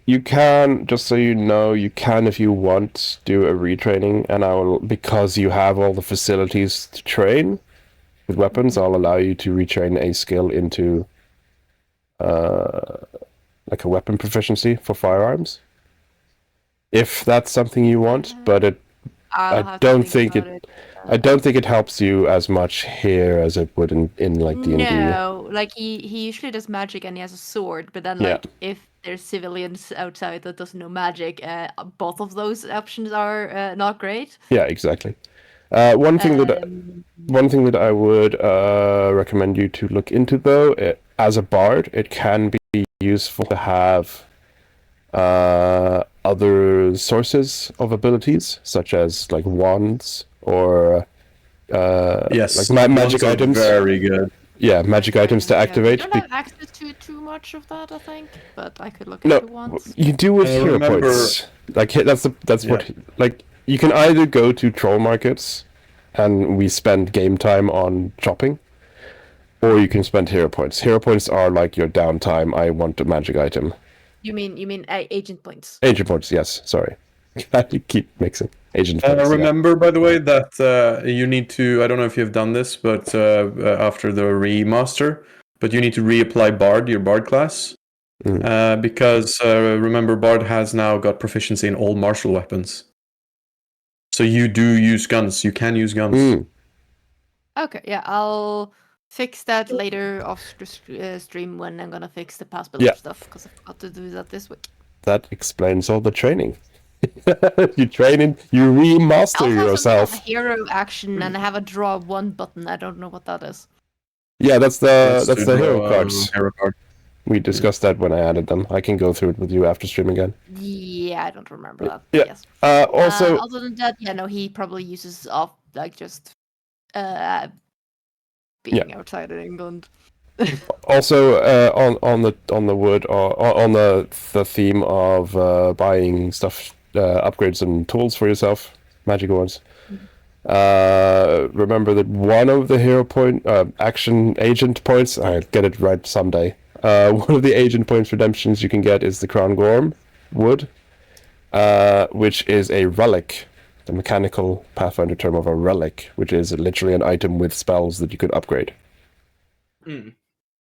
just so you know, you can, if you want, do a retraining, and I will, because you have all the facilities to train with weapons, I'll allow you to retrain a skill into like a weapon proficiency for firearms. If that's something you want, but I don't think it helps you as much here as it would in like D&D. No, like he usually does magic and he has a sword, but then like if there's civilians outside that doesn't know magic, both of those options are not great. Yeah, exactly. One thing that I would recommend you to look into, though, as a bard, it can be useful to have other sources of abilities, such as like wands or like magic items. Very good. Yeah, magic items to activate. I don't have access to too much of that, I think, but I could look into wands. You do with hero points. Like that's what, like, you can either go to troll markets and we spend game time on shopping, or you can spend hero points. Hero points are like your downtime. I want a magic item. You mean agent points? Agent points, yes. Sorry, I keep mixing agent points. Remember, by the way, that you need to. I don't know if you've done this, but after the remaster, but you need to reapply Bard, your Bard class, because remember, Bard has now got proficiency in all martial weapons. So you do use guns. You can use guns. Okay, yeah, I'll fix that later off stream when I'm gonna fix the past belief stuff, because I forgot to do that this week. That explains all the training. You remaster yourself. I have a hero action and I have a draw one button. I don't know what that is. Yeah, that's the hero cards. Hero card. We discussed that when I added them. I can go through it with you after stream again. Yeah, I don't remember that. Yeah. Yes. Also, other than that, yeah, no, he probably uses off like just being outside in England. Also, on the wood or on the theme of buying stuff, upgrades and tools for yourself, magical ones. Remember that one of the hero point action agent points. I'll get it right someday. One of the agent points redemptions you can get is the Crown Gorm wood, which is a relic. The mechanical Pathfinder term of a relic, which is literally an item with spells that you could upgrade.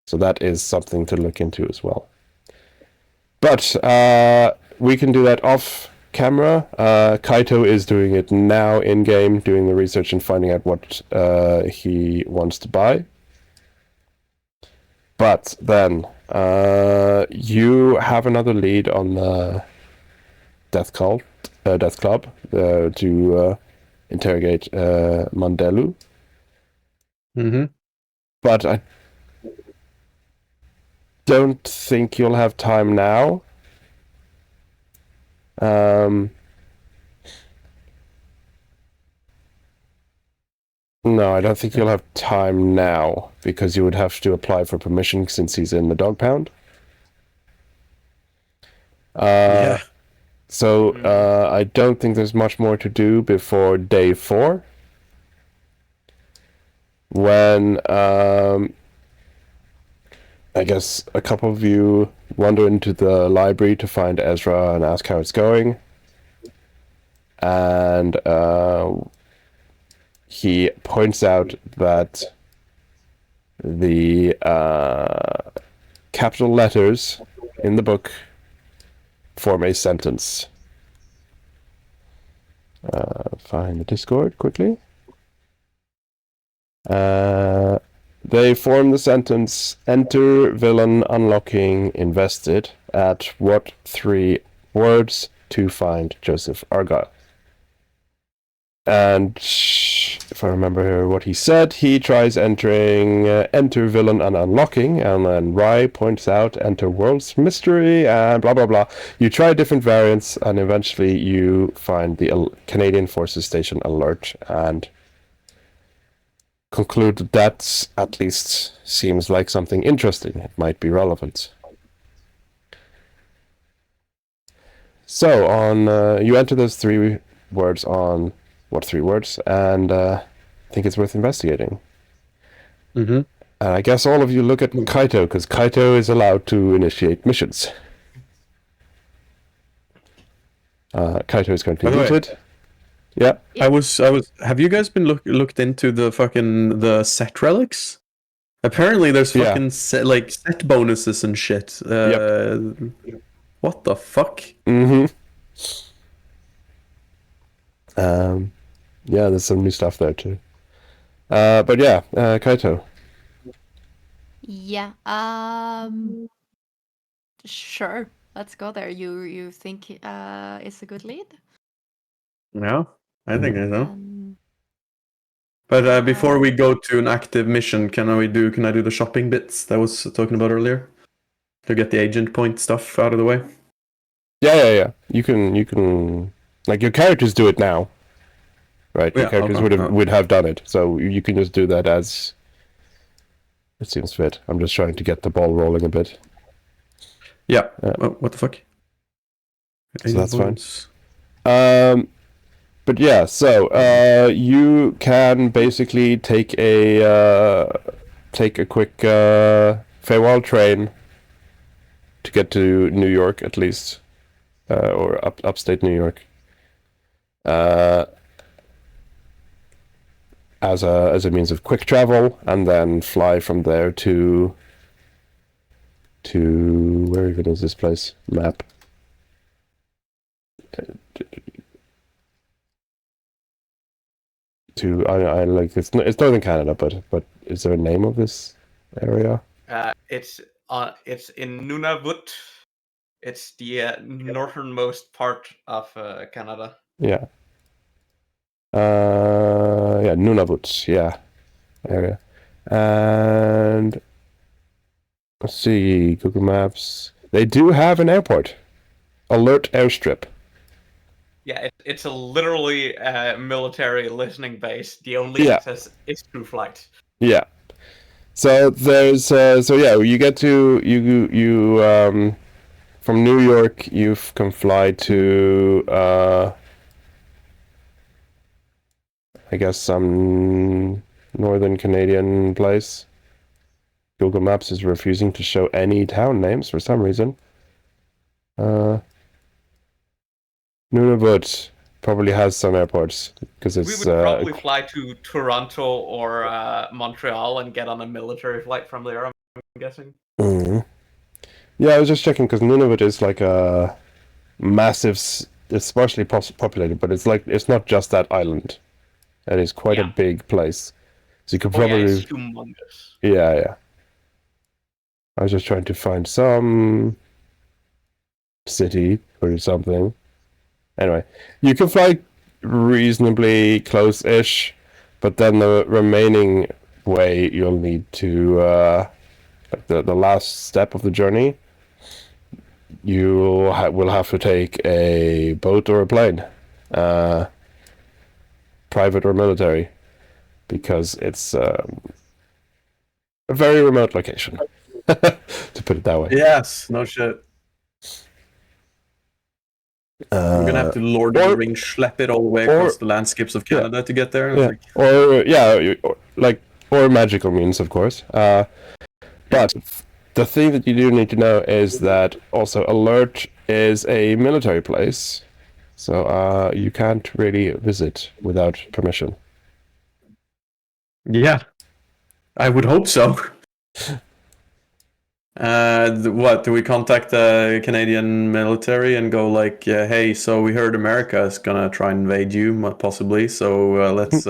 So that is something to look into as well. But we can do that off camera. Kaito is doing it now in game, doing the research and finding out what he wants to buy. But then you have another lead on the Death Club to interrogate Mandelu. But I don't think you'll have time now. No, I don't think you'll have time now, because you would have to apply for permission since he's in the dog pound. So I don't think there's much more to do before day 4. When I guess a couple of you wander into the library to find Ezra and ask how it's going. And he points out that the capital letters in the book form a sentence. Find the Discord quickly. They form the sentence, enter villain unlocking invested at what 3 words to find Joseph Argyle. And if I remember here what he said, he tries entering enter villain and unlocking, and then Rai points out enter world's mystery and blah blah blah. You try different variants, and eventually you find the Canadian Forces Station alert and conclude that at least seems like something interesting. It might be relevant. So on you enter those 3 words on what 3 words, and I think it's worth investigating. And I guess all of you look at Kaito, because Kaito is allowed to initiate missions. Kaito is currently muted. Yeah. I was. Have you guys been looked into the set relics? Apparently, there's fucking set bonuses and shit. What the fuck? Yeah, there's some new stuff there too. But yeah, Kaito. Yeah. Sure. Let's go there. You think it's a good lead? Yeah, I think I know. But before we go to an active mission, can I do the shopping bits that I was talking about earlier? To get the agent point stuff out of the way? Yeah. You can like your characters do it now. Right? Your characters would have done it. So you can just do that as it seems fit. I'm just trying to get the ball rolling a bit. Yeah. What the fuck? So that's fine. But yeah, so you can basically take a quick farewell train to get to New York, at least, or upstate New York, as a means of quick travel, and then fly from there to where even is this place? Map. I like it's northern Canada, but is there a name of this area? It's in Nunavut. It's the northernmost part of Canada. Yeah. Yeah, Nunavut. Yeah, area. And let's see, Google Maps. They do have an airport. Alert airstrip. Yeah, it's a literally military listening base. The only Yeah. access is through flight. Yeah. So there's you get to you from New York you can fly to I guess some northern Canadian place. Google Maps is refusing to show any town names for some reason. Nunavut probably has some airports because it's. We would probably fly to Toronto or Montreal and get on a military flight from there. I'm guessing. Mhm. Yeah, I was just checking because Nunavut is like a massive. It's sparsely populated, but it's not just that island. It is quite a big place, so you could probably. Yeah, it's humongous. Yeah. I was just trying to find some city or something. Anyway, you can fly reasonably close-ish, but then the remaining way you'll need to, like the last step of the journey, you will have to take a boat or a plane, private or military, because it's a very remote location, to put it that way. Yes, no shit. I'm gonna have to Lord of the Rings schlep it all the way across the landscapes of Canada to get there. Or magical means, of course. But the thing that you do need to know is that also Alert is a military place, so you can't really visit without permission. Yeah, I would hope so. What, do we contact the Canadian military and go like, hey, so we heard America is gonna try and invade you, possibly, so let's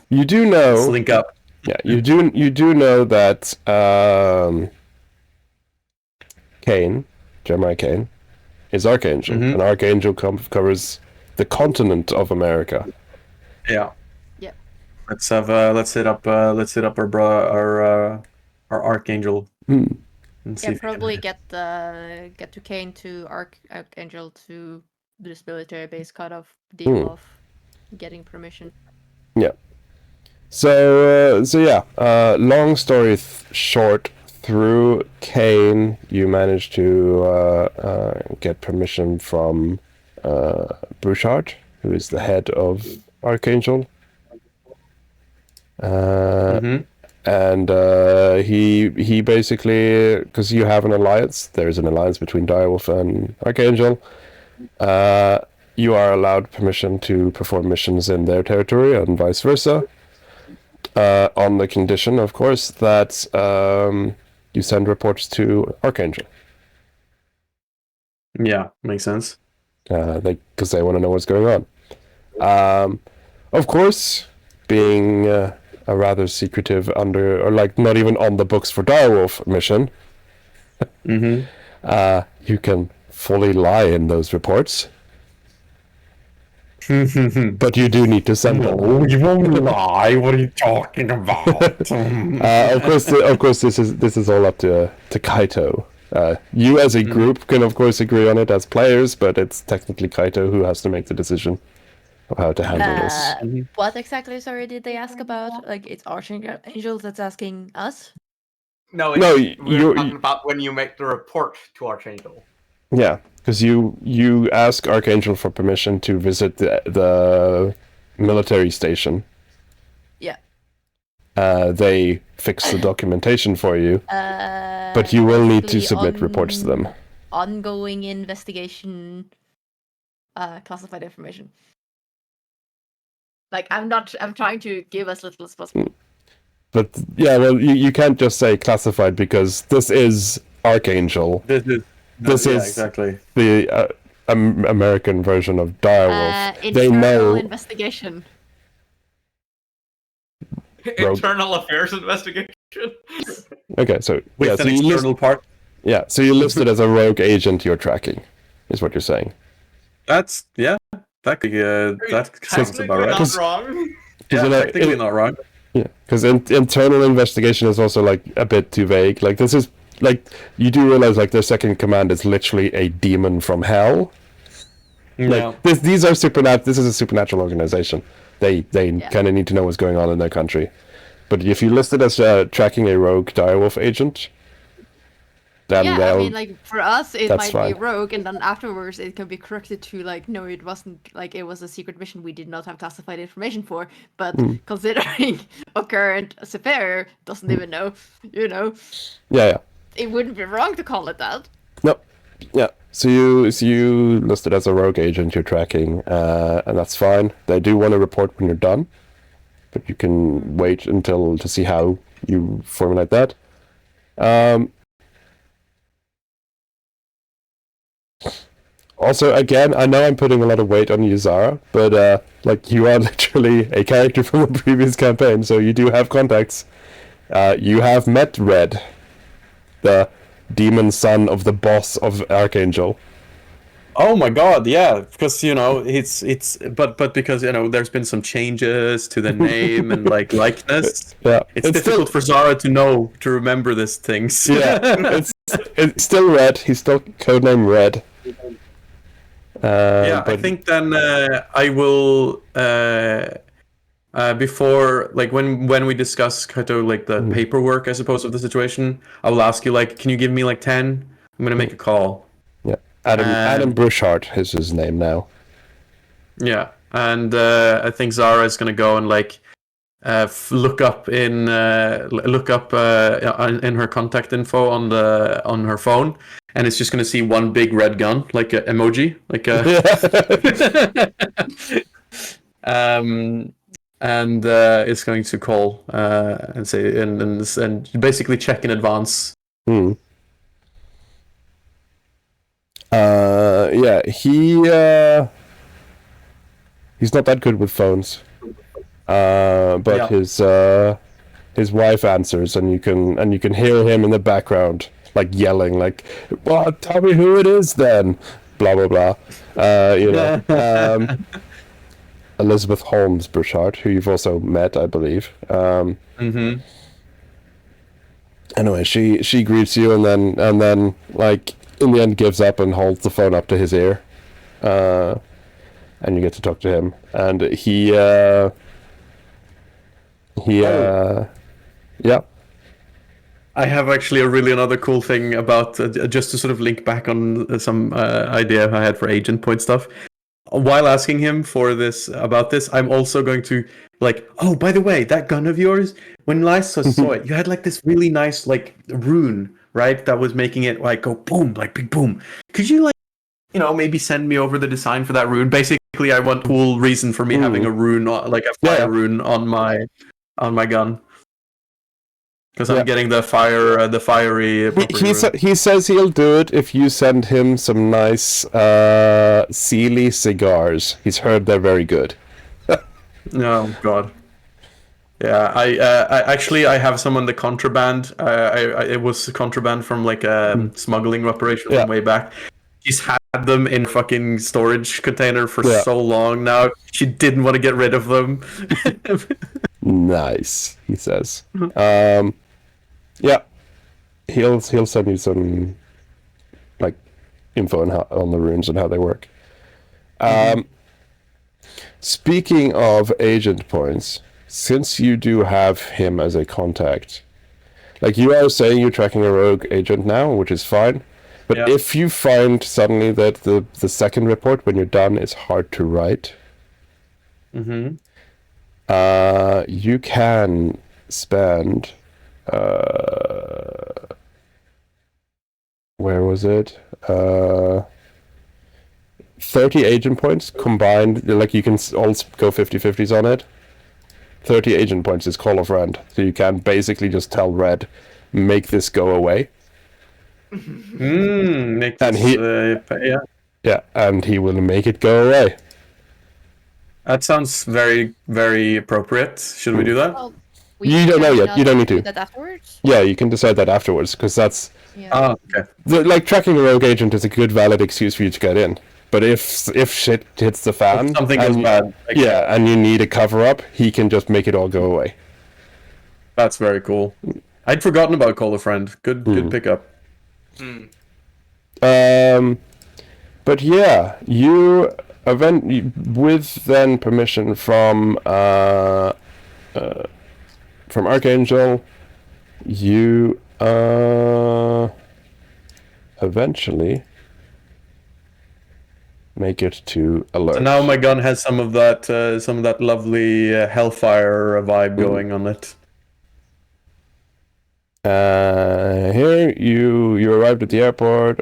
you do know let's link up. Yeah, you do know that Jeremiah Kane, is Archangel. Mhm. And Archangel covers the continent of America. Yeah. Yeah. Let's hit up our Archangel. And see Yeah, if we can- probably get to Kane to Archangel to this military base cut off DIREWOLF getting permission. Yeah. So long story short, through Kane, you managed to get permission from Bouchard, who is the head of Archangel. And he basically, because you have an alliance, there's an alliance between Direwolf and Archangel. You are allowed permission to perform missions in their territory and vice versa. On the condition, of course, that you send reports to Archangel. Yeah, makes sense. Because they want to know what's going on. Of course, being a rather secretive not even on the books for Direwolf mission, you can fully lie in those reports. But you do need to send them. No, you won't lie. What are you talking about? Of course, this is all up to Kaito. You as a group can of course agree on it as players, but it's technically Kaito who has to make the decision of how to handle this. What exactly, sorry, did they ask about? Like, it's Archangel that's asking us? No, we're talking about when you make the report to Archangel. Yeah, because you ask Archangel for permission to visit the military station. Yeah. They fix the documentation for you, but you will need to submit reports to them. Ongoing investigation, classified information. Like, I'm trying to give as little as possible. But yeah, well, you can't just say classified because this is Archangel. This is exactly the American version of Direwolf. Internal They know investigation. rogue. Internal affairs investigation. Okay, so With an external part. Yeah, so you listed as a rogue agent you're tracking, is what you're saying. That's that sounds about right. Not wrong. Yeah, technically not wrong. Yeah, because internal investigation is also like a bit too vague. Like this is like you do realize like their second command is literally a demon from hell. No. Like these are supernatural. This is a supernatural organization. They kind of need to know what's going on in their country. But if you list it as tracking a rogue direwolf agent, then I mean, like for us, it might fine. be rogue, and then afterwards it can be corrected to like, no, it wasn't. Like it was a secret mission we did not have classified information for. But considering our current superior doesn't even know, Yeah. it wouldn't be wrong to call it that. Nope. Yeah. So you listed as a rogue agent you're tracking, and that's fine. They do want to report when you're done, but you can wait until to see how you formulate that. Also, again, I know I'm putting a lot of weight on you, Zara, but like you are literally a character from a previous campaign, so you do have contacts. You have met Red, the demon son of the boss of Archangel. Oh my god, yeah, because but because there's been some changes to the name and like likeness. Yeah, it's difficult for Zara to remember these things. Yeah, it's still Red. He's still codename Red. But I think then I will before like when we discuss kind of like the paperwork, I suppose, of the situation, I will ask you like, can you give me like 10? I'm gonna make a call. Yeah, Adam Brushart is his name now. Yeah, and I think Zara is gonna go and like look up in her contact info on her phone, and it's just gonna see one big red gun, like an emoji, like a and it's going to call and say and basically check in advance. Yeah, he's not that good with phones. But his wife answers, and you can hear him in the background, like yelling, like, "Well, tell me who it is, then." Blah blah blah. Elizabeth Holmes Burchard, who you've also met, I believe. Anyway, she greets you, and then like in the end gives up and holds the phone up to his ear, and you get to talk to him, and he. Yeah. I have actually another cool thing about just to sort of link back on some idea I had for agent point stuff. While asking him about this, I'm also going to like, oh, by the way, that gun of yours, when Lysa saw it, you had like this really nice like rune, right? That was making it like go boom, like big boom. Could you like, maybe send me over the design for that rune? Basically, I want cool reason for me having a rune, like a fire rune on my gun. Because I'm getting the fiery. He says he'll do it if you send him some nice Sealy cigars. He's heard they're very good. Oh God. Yeah, I have some on the contraband. It was contraband from like a smuggling operation from way back. She's had them in fucking storage container for so long now. She didn't want to get rid of them. Nice, he says. Yeah, he'll send you some like info on the runes and how they work. Speaking of agent points, since you do have him as a contact, like you are saying you're tracking a rogue agent now, which is fine. But if you find suddenly that the second report when you're done is hard to write, you can spend where was it? 30 agent points combined. Like you can all go 50-50s on it. 30 agent points is Call of Rand, so you can basically just tell Red, make this go away. Make this, and he will make it go away. That sounds very, very appropriate. Should we do that? Well, You don't know yet. You don't need to. Do that afterwards? Yeah, you can decide that afterwards, because that's... Yeah. Okay. Like, tracking a rogue agent is a good, valid excuse for you to get in. But if shit hits the fan... If something goes bad. Yeah, and you need a cover-up, he can just make it all go away. That's very cool. I'd forgotten about Call a Friend. Good pickup. But yeah, you with then permission from Archangel, you eventually make it to alert. So now my gun has some of that lovely Hellfire vibe going on it. Here you arrived at the airport.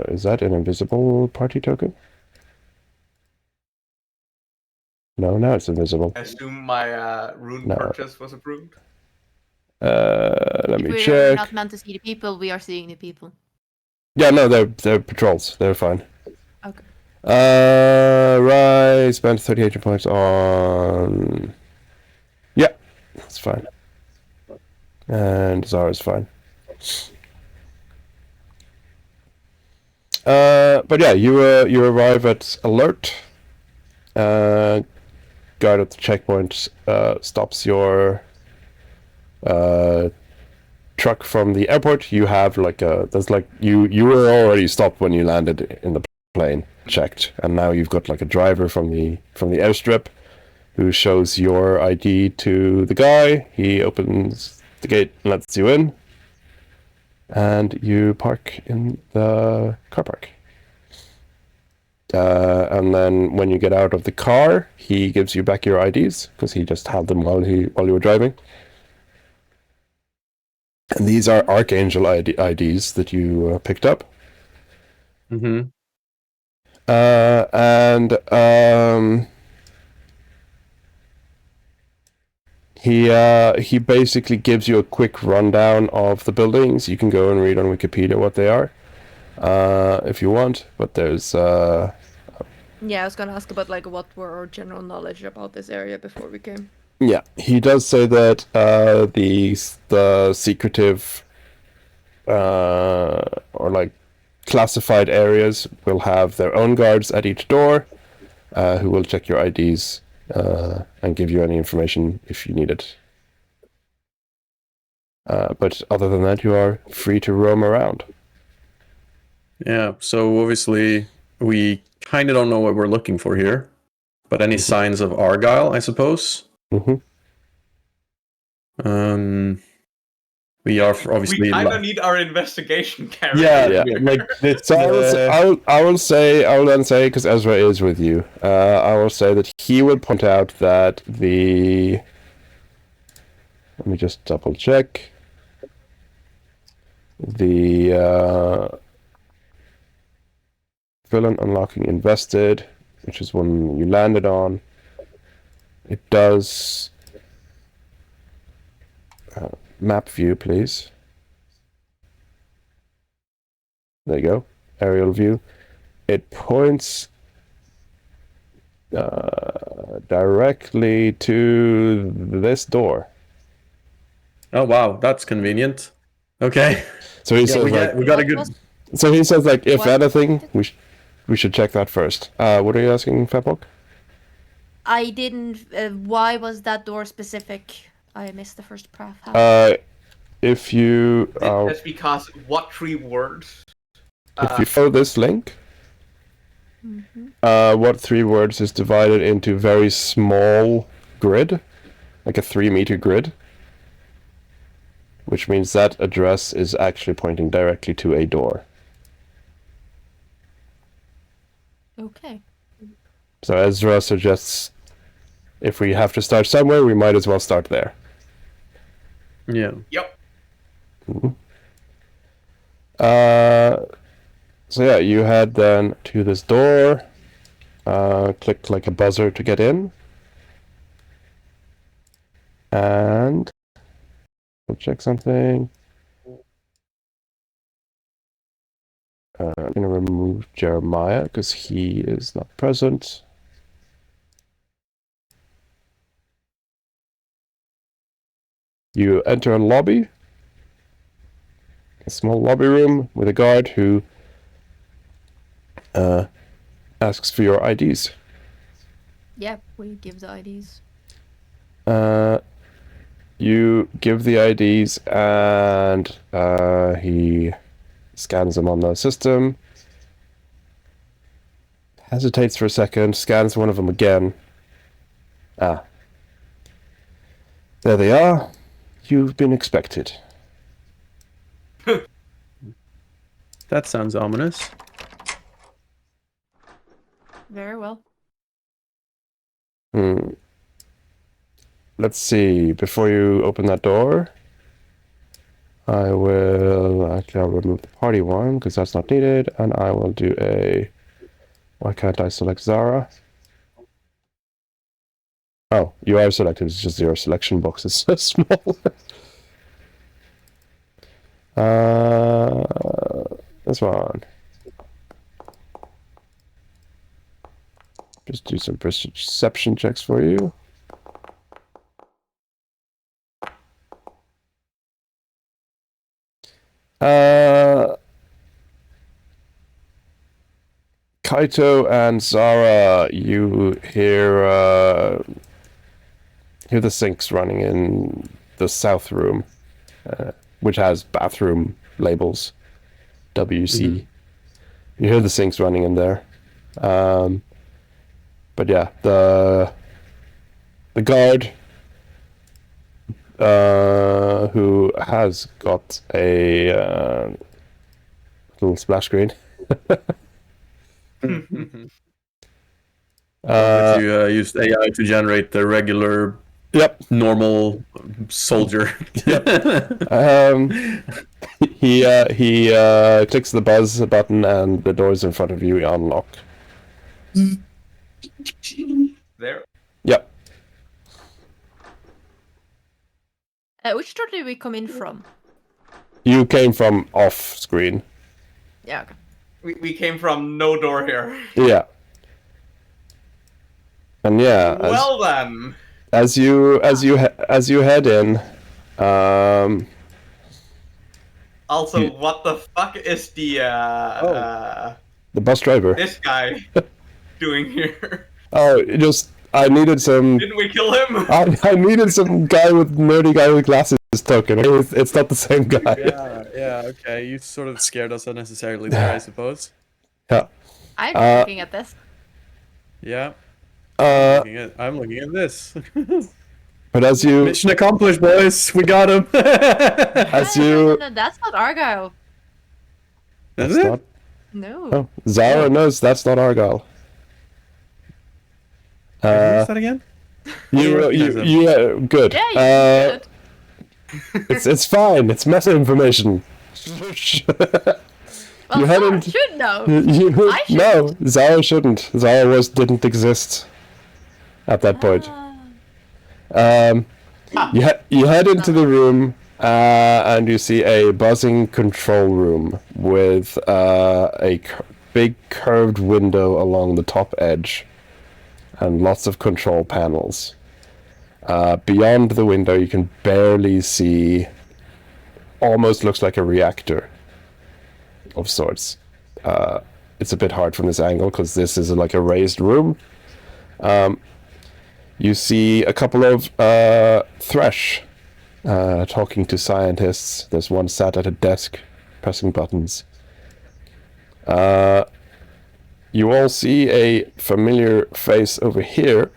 Is that an invisible party token? No, now it's invisible. I assume my rune purchase was approved. Let me We're check. not meant to see the people, we are seeing the people. Yeah, no, they're patrols. They're fine. Okay. Right. Spent 38 points on. Yeah, that's fine. And Zara's fine. But yeah, you arrive at alert. Guard at the checkpoint stops your truck from the airport. You have you were already stopped when you landed in the plane, checked, and now you've got like a driver from the airstrip who shows your ID to the guy. He opens the gate and lets you in, and you park in the car park. And then when you get out of the car, he gives you back your IDs because he just had them while you were driving. And these are Archangel IDs that you picked up. Mm-hmm. He basically gives you a quick rundown of the buildings. You can go and read on Wikipedia what they are, if you want. But there's Yeah, I was gonna ask about like what were our general knowledge about this area before we came. yeah, he does say that the secretive or like classified areas will have their own guards at each door, who will check your IDs and give you any information if you need it. But other than that, you are free to roam around. Yeah, so obviously we kind of don't know what we're looking for here, but any signs of Argyle, I suppose? Mm-hmm. We are obviously... We kind of need our investigation carried. Yeah. Like so I will then say, because Ezra is with you, I will say that he would point out that let me just double check. The villain unlocking invested, which is one you landed on. It does map view, please. There you go. Aerial view. It points directly to this door. Oh wow, that's convenient. Okay. So he says we got a good... So he says like, if What? anything, we should check that first. What are you asking, Fatbok? I didn't. Why was that door specific? I missed the first half. If you That's because what 3 words? if you follow this link, what 3 words is divided into very small grid, like a 3-meter grid, which means that address is actually pointing directly to a door. Okay. So Ezra suggests if we have to start somewhere, we might as well start there. Yeah. Yep. So yeah, you head then to this door, click like a buzzer to get in, and we'll check something. I'm going to remove Jeremiah because he is not present. You enter a lobby, a small lobby room with a guard who asks for your IDs. Yep, we give the IDs. You give the IDs and he scans them on the system. Hesitates for a second, scans one of them again. Ah. There they are. You've been expected. That sounds ominous. Very well. Let's see. Before you open that door, I'll remove the party one because that's not needed, and I will do a. Why can't I select Zara? Oh, you are selected. It's just your selection box is so small. This one. Just do some perception checks for you. Kaito and Zara, you hear the sinks running in the south room, which has bathroom labels, WC. You hear the sinks running in there. But yeah, the guard who has got a little splash screen. But you used AI to generate the regular, normal soldier. He clicks the buzz button and the doors in front of you unlock. There. Yep. Which door did we come in from? You came from off screen. Yeah, okay. We came from no door here. Yeah. And yeah. Well then. As you head in, Also, what the fuck is the bus driver. this guy doing here? Oh, I needed some. Didn't we kill him? I needed some nerdy guy with glasses token. It's not the same guy. Yeah, okay. You sort of scared us unnecessarily there, I suppose. Yeah. I'm looking at this. Yeah. I'm looking at this. But as you Mission accomplished, boys. We got him. No, that's not Argyle. Is it? not. No. Oh, Zara knows that's not Argyle. Who's that again? You good. Yeah, you good. It's fine. It's meta information. Well, you Zara hadn't. should know. I should. No, Zara shouldn't. Zara didn't exist at that point. You head into the room and you see a buzzing control room with a big curved window along the top edge and lots of control panels. Beyond the window you can barely see, almost looks like a reactor of sorts. It's a bit hard from this angle because this is like a raised room. You see a couple of Thresh talking to scientists. There's one sat at a desk pressing buttons. You all see a familiar face over here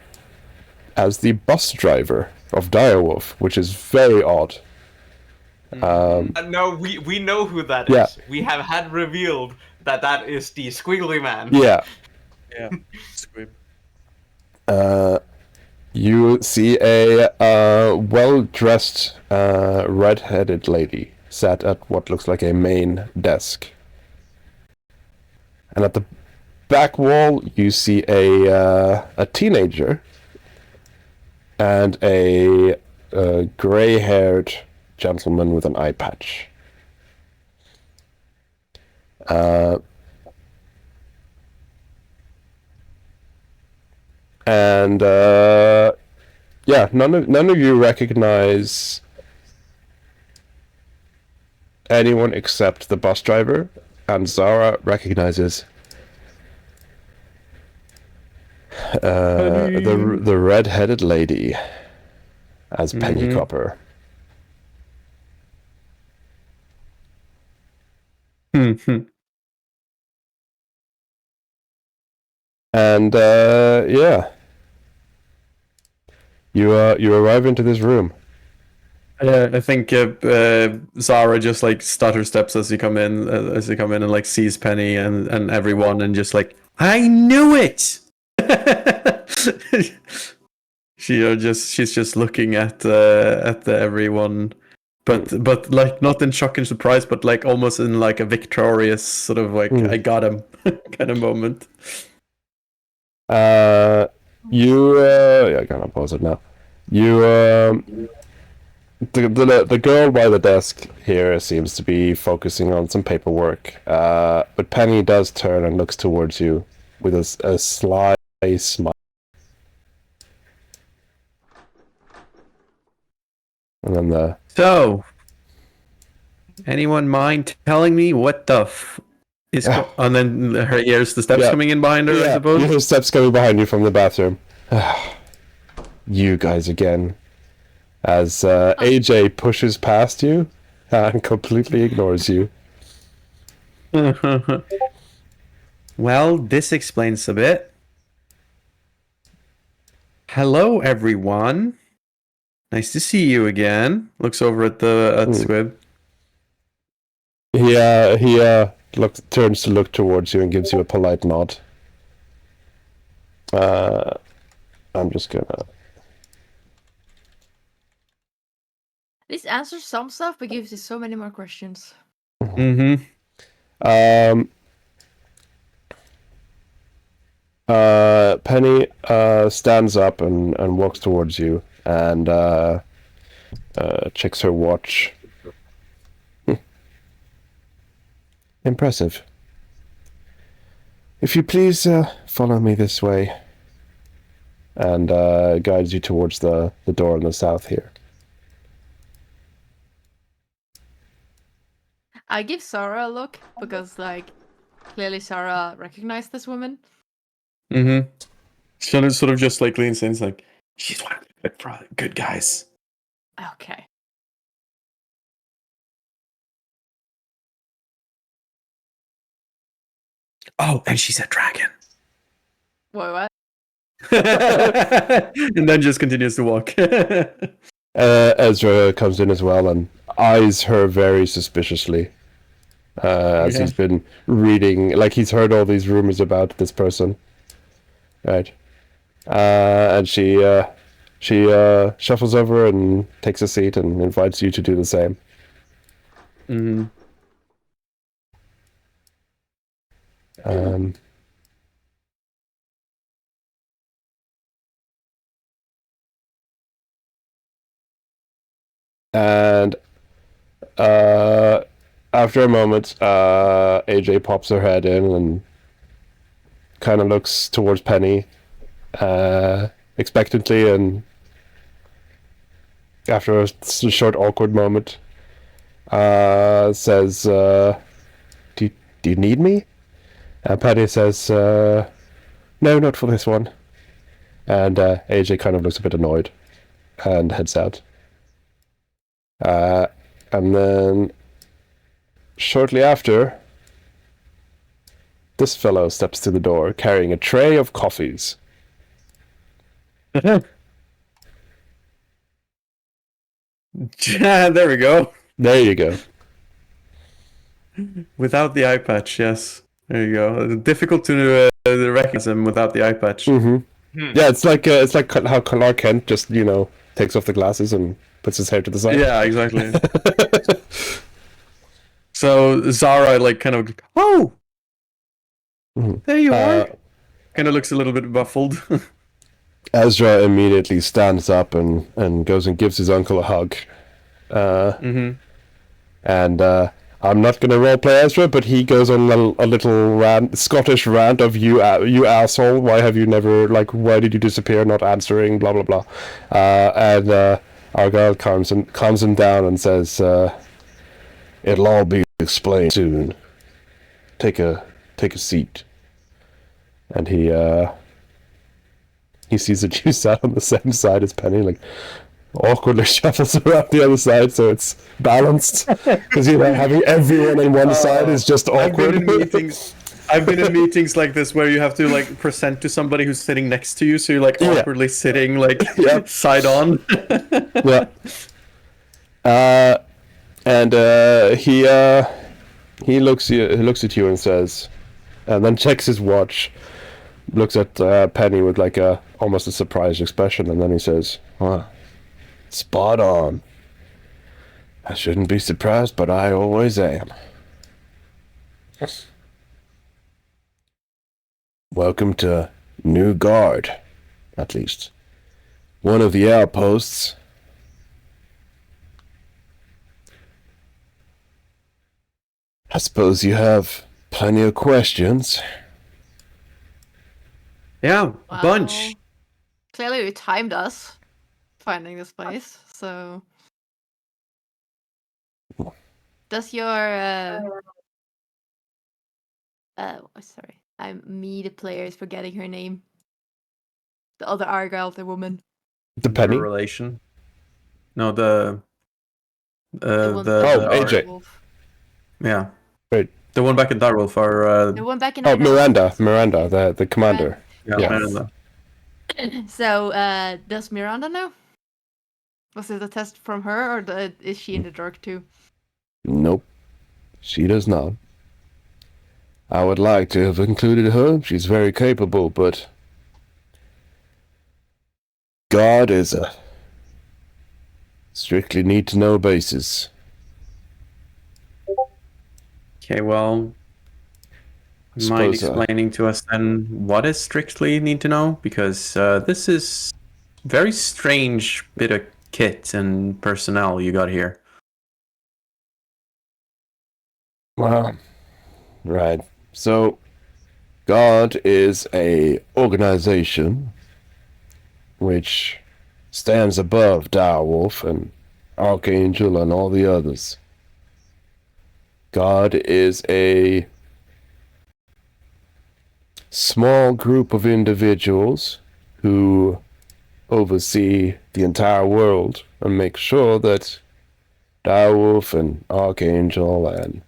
as the bus driver of Direwolf, which is very odd. No, we know who that is. Yeah. We have had revealed that is the squiggly man. Yeah. Yeah. Squib. You see a well-dressed red-headed lady sat at what looks like a main desk. And at the back wall, you see a teenager and a gray-haired gentleman with an eye patch. And yeah, none of you recognize anyone except the bus driver, and Zara recognizes the red-headed lady as Penny Copper. And yeah, you arrive into this room. I think Zara just like stutter steps as you come in, and like sees Penny and everyone, and just like, I knew it. She's just looking at everyone, but like not in shock and surprise, but like almost in like a victorious sort of like I got him kind of moment. Yeah, I can't pause it now. The girl by the desk here seems to be focusing on some paperwork. But Penny does turn and looks towards you with a sly smile. And then So, anyone mind telling me what the is? And then her ears, the steps coming in behind her. I suppose. You hear steps coming behind you from the bathroom. You guys again. As AJ pushes past you and completely ignores you. Well, this explains a bit. Hello, everyone. Nice to see you again. Looks over at Squib. He turns to look towards you and gives you a polite nod. I'm just gonna. This answers some stuff, but gives you so many more questions. Mm-hmm. Penny stands up and walks towards you and checks her watch. Impressive. If you please follow me this way. And guides you towards the door in the south here. I give Sarah a look because, like, clearly Sarah recognized this woman. Mm-hmm. She sort of just like leans in, like, she's one of the good guys. Okay. Oh, and she's a dragon. What? And then just continues to walk. Ezra comes in as well and eyes her very suspiciously. As he's been reading, like he's heard all these rumors about this person, right? And she shuffles over and takes a seat and invites you to do the same. Mm-hmm. And after a moment, AJ pops her head in and kind of looks towards Penny expectantly, and after a short awkward moment, says, do you need me? And Penny says, no, not for this one. And AJ kind of looks a bit annoyed and heads out. And then shortly after, this fellow steps to the door carrying a tray of coffees. There we go. There you go. Without the eye patch, yes. There you go. Difficult to recognize him without the eye patch. Mm-hmm. Yeah, it's like how Clark Kent just takes off the glasses and puts his hair to the side. Yeah, exactly. So Zara kind of, oh, there you are. Kind of looks a little bit baffled. Ezra immediately stands up and goes and gives his uncle a hug. And I'm not going to roleplay Ezra, but he goes on a little rant, Scottish rant of you asshole. Why have you never, why did you disappear, not answering, blah, blah, blah. And Argyle calms him down and says, It'll all be explained soon. Take a seat. And he sees that you sat on the same side as Penny, like awkwardly shuffles around the other side so it's balanced. Because having everyone on one side is just awkward. I've been in meetings like this where you have to like present to somebody who's sitting next to you, so you're like awkwardly sitting like side on. Yeah. And he looks at you and says, and then checks his watch, looks at Penny with like almost a surprised expression, and then he says, spot on. I shouldn't be surprised, but I always am. Welcome to New Guard, at least. One of the outposts. I suppose you have plenty of questions. Yeah, a bunch. Clearly you timed us finding this place, so... Does your... sorry. The player is forgetting her name. The other Argyle, the woman. The Penny? Relation. No, the AJ. Wolf. Yeah. Right. The one back in Direwolf are... The one back in... Miranda, the commander. Yeah, Yes. Miranda. So, does Miranda know? Was it a test from her, or is she in the dark too? Nope. She does not. I would like to have included her. She's very capable, but... God is a strictly need-to-know basis. Okay, well... Mind explaining to us then what is strictly need to know? Because this is very strange bit of kit and personnel you got here. Well, right. So, God is a organization which stands above Direwolf and Archangel and all the others. God is a small group of individuals who oversee the entire world and make sure that Direwolf and Archangel and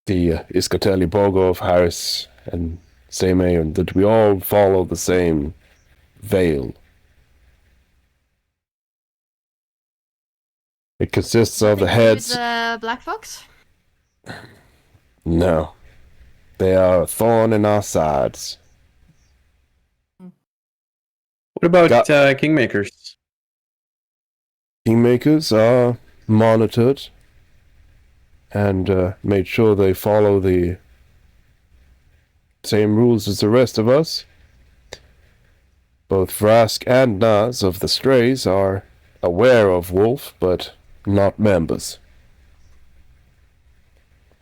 the Iskateli Bogov, Harris, and Same, and that we all follow the same veil. It consists of the heads. Black Fox? No. They are a thorn in our sides. What about Kingmakers? Kingmakers are monitored and made sure they follow the same rules as the rest of us. Both Vrask and Naz of the Strays are aware of Wolf, but not members.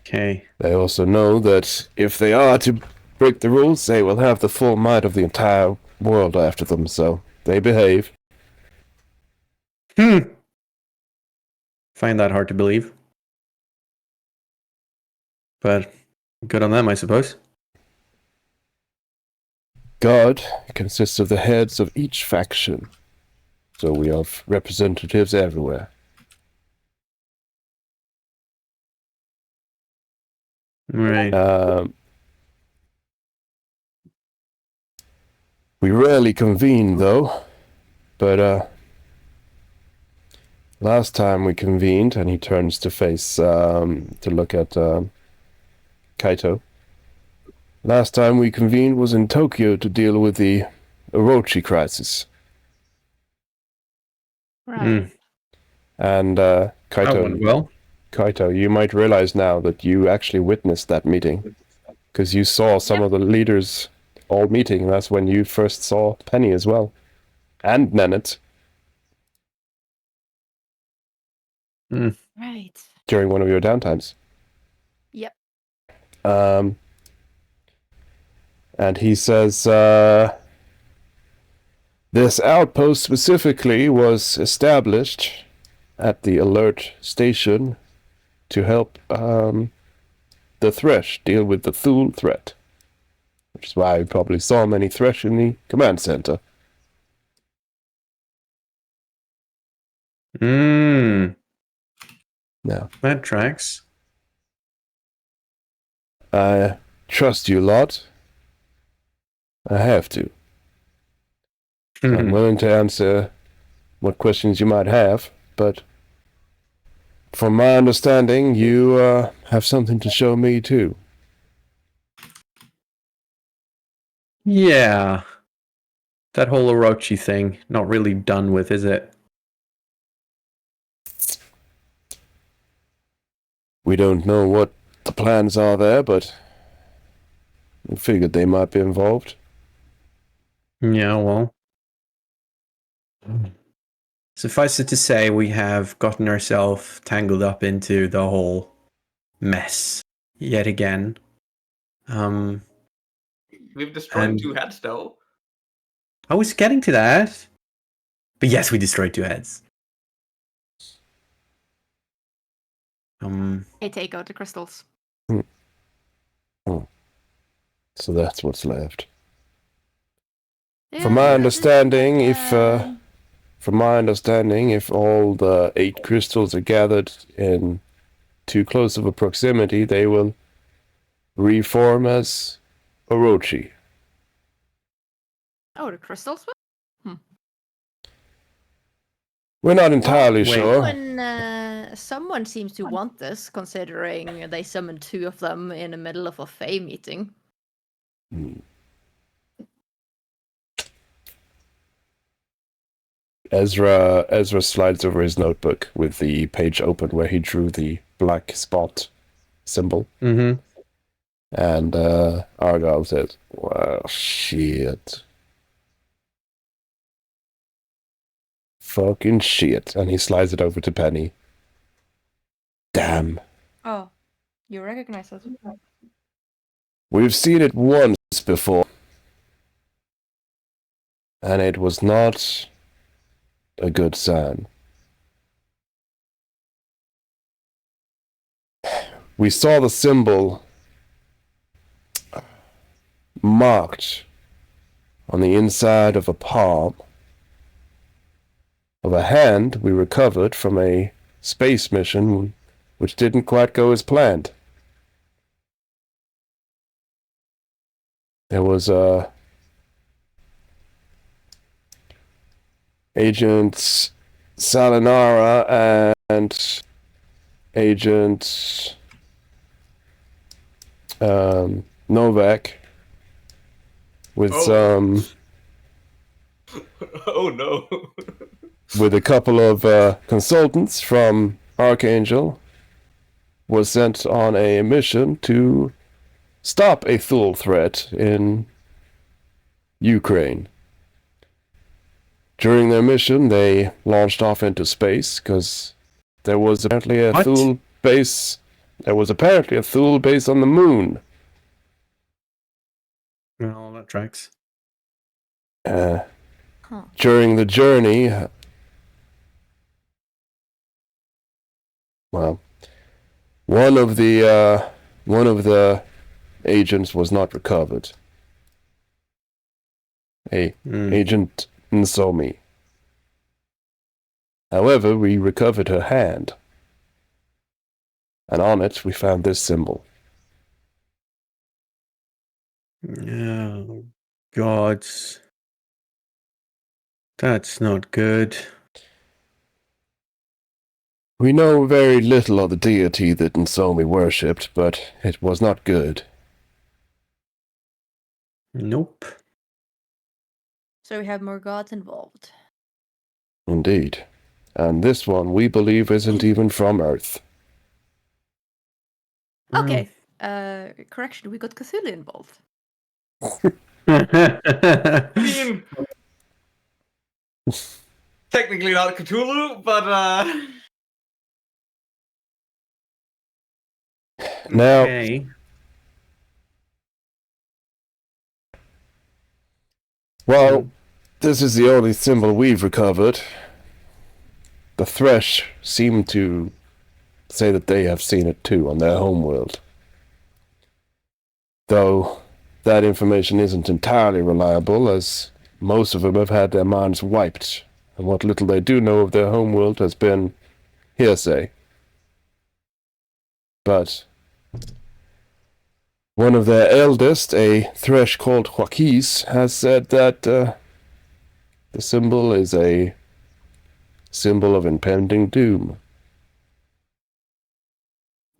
Okay. They also know that if they are to break the rules, they will have the full might of the entire world after them, so they behave. Find that hard to believe. But good on them, I suppose. God consists of the heads of each faction, so we have representatives everywhere. Right. We rarely convene, though, but last time we convened, and he turns to face, to look at Kaito. Last time we convened was in Tokyo to deal with the Orochi crisis. Right. And That went well. Kaito, you might realize now that you actually witnessed that meeting, because you saw some of the leaders all meeting, and that's when you first saw Penny as well, and Nennet. Right. During one of your downtimes. Yep. And he says, this outpost specifically was established at the alert station to help the Thresh deal with the Thule threat. Which is why we probably saw many Thresh in the command center. Hmm. Now, That tracks. I trust you a lot. I have to. I'm willing to answer what questions you might have, but from my understanding, you have something to show me too. Yeah. That whole Orochi thing, not really done with, is it? We don't know what the plans are there, but we figured they might be involved. Yeah, well. Suffice it to say, we have gotten ourselves tangled up into the whole mess yet again. We've destroyed And- 2 heads, though. I was getting to that. But yes, we destroyed 2 heads. Hey, take out the crystals. So that's what's left. Yeah, From my understanding, uh, if all the 8 crystals are gathered in too close of a proximity, they will reform as Orochi. Oh, the crystals? We're not entirely wait. sure. Someone seems to want this, considering they summoned 2 of them in the middle of a Fae meeting. Ezra slides over his notebook with the page open where he drew the black spot symbol. Mm-hmm. And Argyle says, "Well, shit. Fucking shit." And he slides it over to Penny. Damn. Oh, you recognize that? We've seen it once before. And it was not a good sign. We saw the symbol marked on the inside of a palm of a hand we recovered from a space mission which didn't quite go as planned. There was Agent Salinara and Agent Novak with some Oh no. with a couple of consultants from Archangel was sent on a mission to stop a Thule threat in Ukraine. During their mission, they launched off into space because there was apparently a Thule base. There was apparently a Thule base on the moon. Well, that tracks. During the journey, well, one of the agents was not recovered. Agent Nsomi. However, we recovered her hand, and on it we found this symbol. Oh, God. That's not good. We know very little of the deity that Nsomi worshipped, but it was not good. Nope. So we have more gods involved. Indeed. And this one, we believe, isn't even from Earth. Okay, correction, we got Cthulhu involved. I mean, technically not Cthulhu, but Now, Okay. well, this is the only symbol we've recovered. the Thresh seem to say that they have seen it too on their homeworld. Though that information isn't entirely reliable, as most of them have had their minds wiped, and what little they do know of their homeworld has been hearsay. But one of their eldest, a Thresh called Joaquis, has said that the symbol is a symbol of impending doom.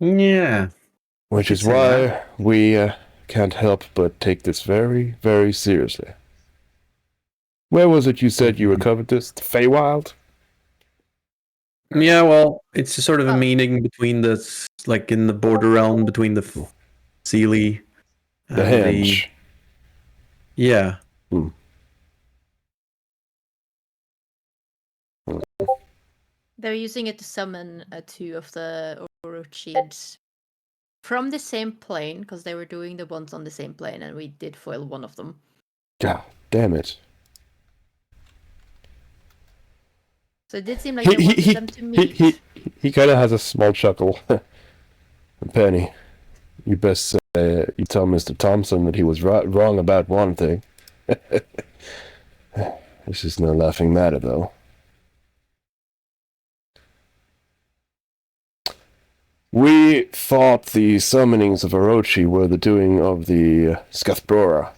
Yeah. Which is Say why that. we can't help but take this very, very seriously. Where was it you said you recovered this? The Feywild? Yeah, well, it's a sort of a Oh. meeting between the, like in the border realm between the Sealy and The Henge. Yeah. They're using it to summon two of the Orochi heads from the same plane, because they were doing the ones on the same plane, and we did foil one of them. God damn it. So it did seem like they wanted them to meet. He kind of has a small chuckle. Penny, you best you tell Mr. Thompson that he was wrong about one thing. This is no laughing matter, though. We thought the summonings of Orochi were the doing of the Scathbrora,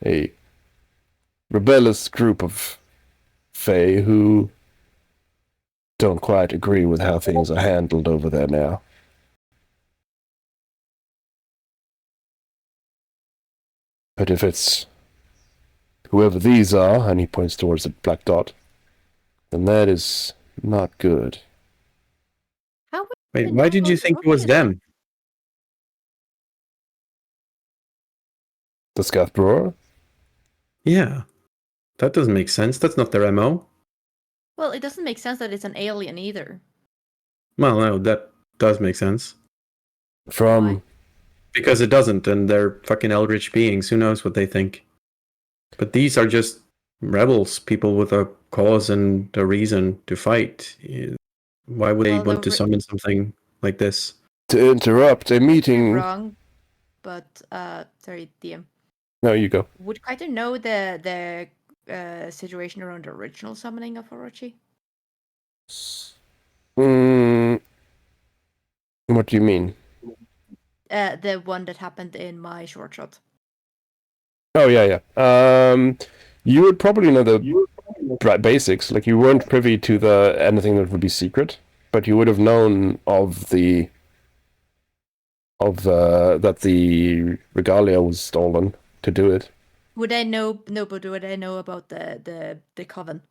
a rebellious group of Fae who don't quite agree with how things are handled over there now. But if it's whoever these are, and he points towards the black dot, then that is not good. How would Wait, they why know did you about think it was Orochi? them? The Scathbrora? Yeah. That doesn't make sense. That's not their MO. Well, it doesn't make sense that it's an alien either. Well, no, that does make sense. From... Why? Because it doesn't, and they're fucking eldritch beings. Who knows what they think? But these are just rebels, people with a cause and a reason to fight. Why would they Well, want to summon something like this? To interrupt a You're meeting... wrong, but sorry, DM. No, you go. Would Kaito know the situation around the original summoning of Orochi? What do you mean? The one that happened in my short shot. Oh, yeah. You would probably know the basics. Like, you weren't privy to anything that would be secret, but you would have known of that the regalia was stolen to do it. Would I know? No, but would I know about the coven?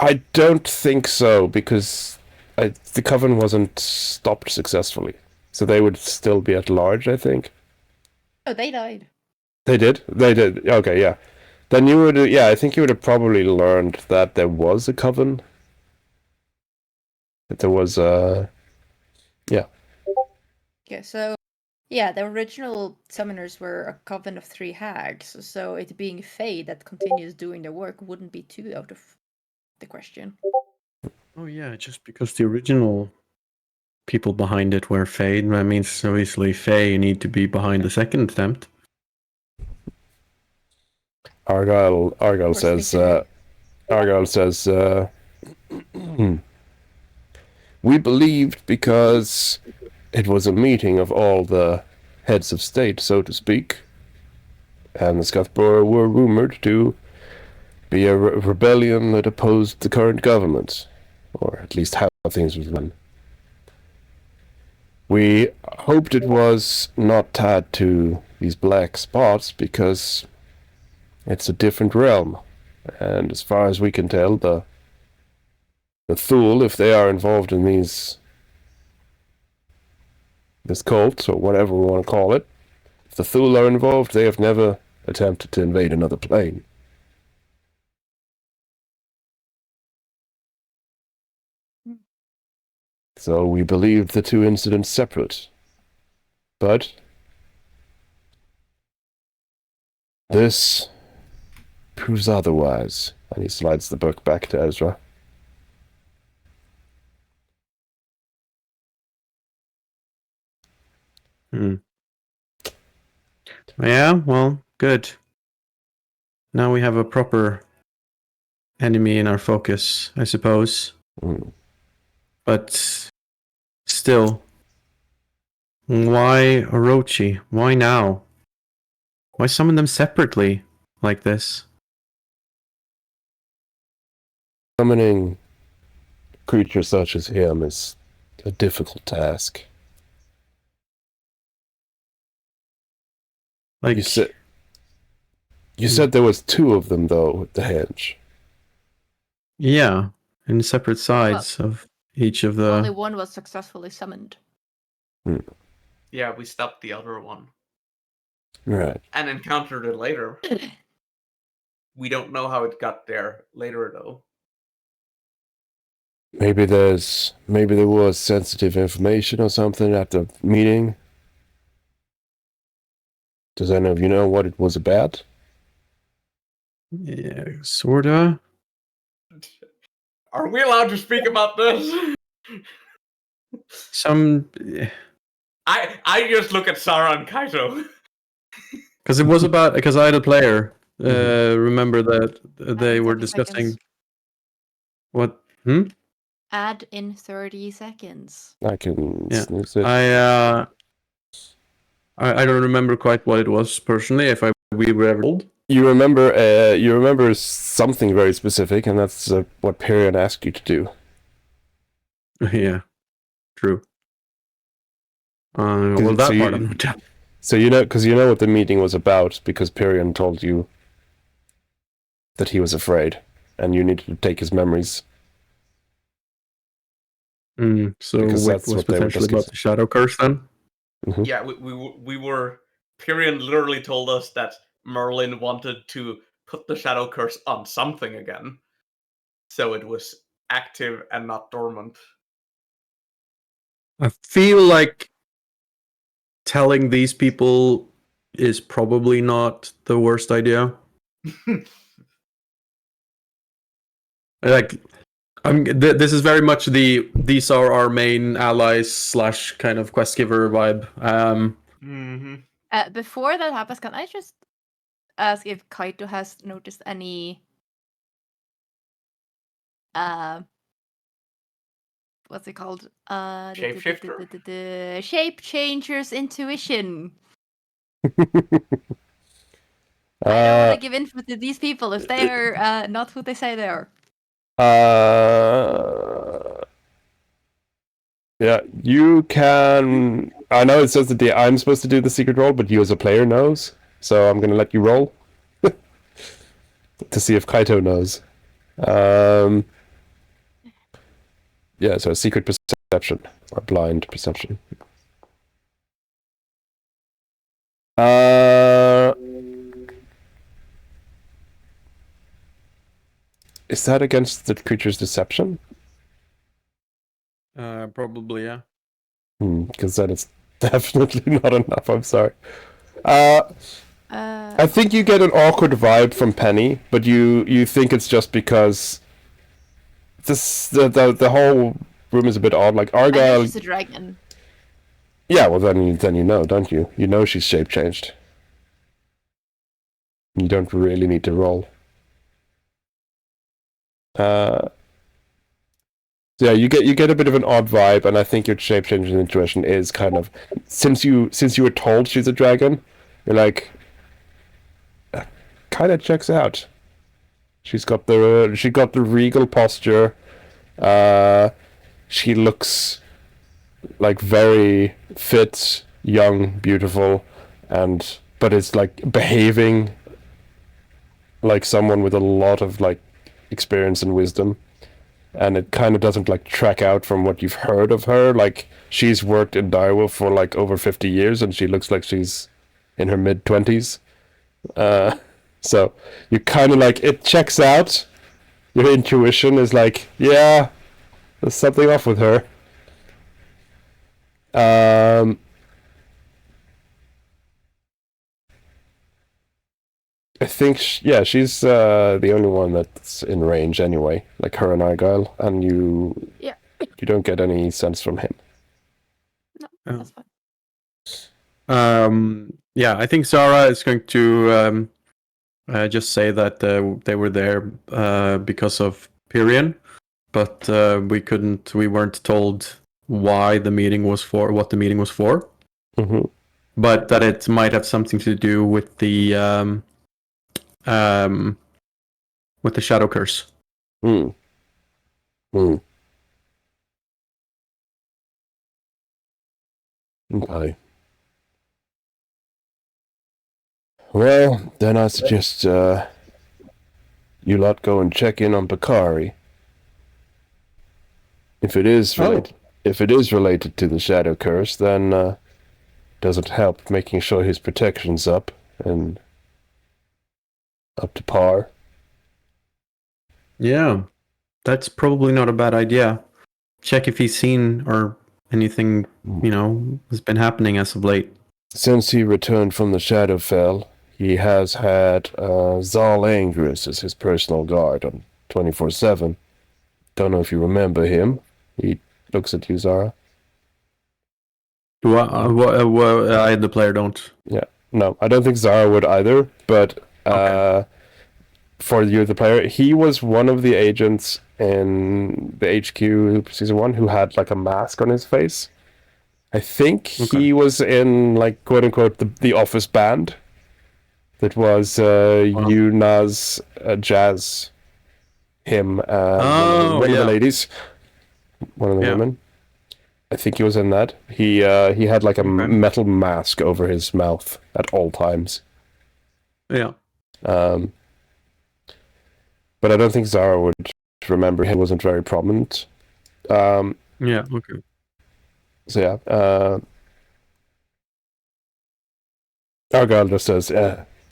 I don't think so, because the coven wasn't stopped successfully, so they would still be at large, I think. Oh, they died. They did? They did. Okay, yeah. Then you would, I think you would have probably learned that there was a coven. That there was, yeah. Okay, so, yeah, the original summoners were a coven of 3 hags, so it being Fae that continues doing the work wouldn't be too out of the question. Oh yeah, just because the original people behind it were Fae, that means obviously Fae need to be behind the second attempt. Argyle says, we believed because it was a meeting of all the heads of state, so to speak, and the Scathbrora were rumored to be a rebellion that opposed the current government, or at least how things were run. We hoped it was not tied to these black spots because it's a different realm, and as far as we can tell, the Thule, if they are involved in this cult, or whatever we want to call it, if the Thule are involved, they have never attempted to invade another plane. So we believed the two incidents separate. But this proves otherwise. And he slides the book back to Ezra. Yeah, well, good. Now we have a proper enemy in our focus, I suppose. But still, why Orochi? Why now? Why summon them separately like this? Summoning creatures such as him is a difficult task. Like you said there was 2 of them though at the henge. Yeah, in separate sides of each of the. Only one was successfully summoned. Yeah, we stopped the other one. Right. And encountered it later. We don't know how it got there later, though. Maybe there was sensitive information or something at the meeting. Does any of you know what it was about? Yeah, sorta. Are we allowed to speak about this? I just look at Sarah and Kaito. Because it was about, because I had a player. Remember that they were 30 discussing seconds. what? Add in 30 seconds. I can Yeah. snooze it. I don't remember quite what it was personally. If we were ever told. You remember something very specific, and that's what Perion asked you to do. Yeah, true. Well, that So part I'm not. So because you know what the meeting was about, because Perion told you that he was afraid, and you needed to take his memories. So Because it that's was what they were potentially about discussing. the shadow curse then. Mhm. Yeah, we were. Pyrion literally told us that Merlin wanted to put the shadow curse on something again, so it was active and not dormant. I feel like telling these people is probably not the worst idea. Like, this is very much these are our main allies / kind of quest giver vibe. Before that happens, can I just ask if Kaito has noticed any what's it called? Shapeshifter? The shape changer's intuition. I don't want to give info to these people if they are not who they say they are. Yeah, you can. I know it says that I'm supposed to do the secret roll, but you as a player knows. So I'm going to let you roll to see if Kaito knows. Yeah, so secret perception or blind perception. Is that against the creature's deception? Probably, yeah. Because then it's definitely not enough. I'm sorry. I think you get an awkward vibe from Penny, but you think it's just because the whole room is a bit odd. Like Argyle. She's a dragon. Yeah, well then you know, don't you? You know she's shape changed. You don't really need to roll. Yeah, you get a bit of an odd vibe, and I think your shape changing intuition is kind of since you were told she's a dragon, you're like, kind of checks out. She got the regal posture. She looks like very fit, young, beautiful, but it's like behaving like someone with a lot of like experience and wisdom. And it kind of doesn't like track out from what you've heard of her. Like she's worked in DIREWOLF for like over 50 years, and she looks like she's in her mid-20s. So you kind of like, it checks out. Your intuition is like, yeah, there's something off with her. I think, she's the only one that's in range anyway. Like her and Argyle, and you don't get any sense from him. No, Oh. that's fine. Yeah, I think Zara is going to just say that they were there because of Pyrian, but we weren't told why the meeting was for, what the meeting was for. Mm-hmm. But that it might have something to do with the shadow curse. Hmm. Hmm. Okay. Well, then I suggest you lot go and check in on Bakari. If it is related to the shadow curse, then does it help making sure his protection's up and up to par? Yeah, that's probably not a bad idea. Check if he's seen or anything, has been happening as of late. Since he returned from the Shadowfell, he has had Zal Angrus as his personal guard on 24/7. Don't know if you remember him. He looks at you, Zara. I, the player, don't. Yeah. No, I don't think Zara would either, but for you, the player, he was one of the agents in the HQ Season 1 who had like a mask on his face. I think he was in, like, quote-unquote, the office band. That was Yuna's Jazz, him, one of the ladies, one of the women. I think he was in that. He had like a metal mask over his mouth at all times. Yeah. But I don't think Zara would remember. He wasn't very prominent. Yeah, okay. So yeah, Argyle just says,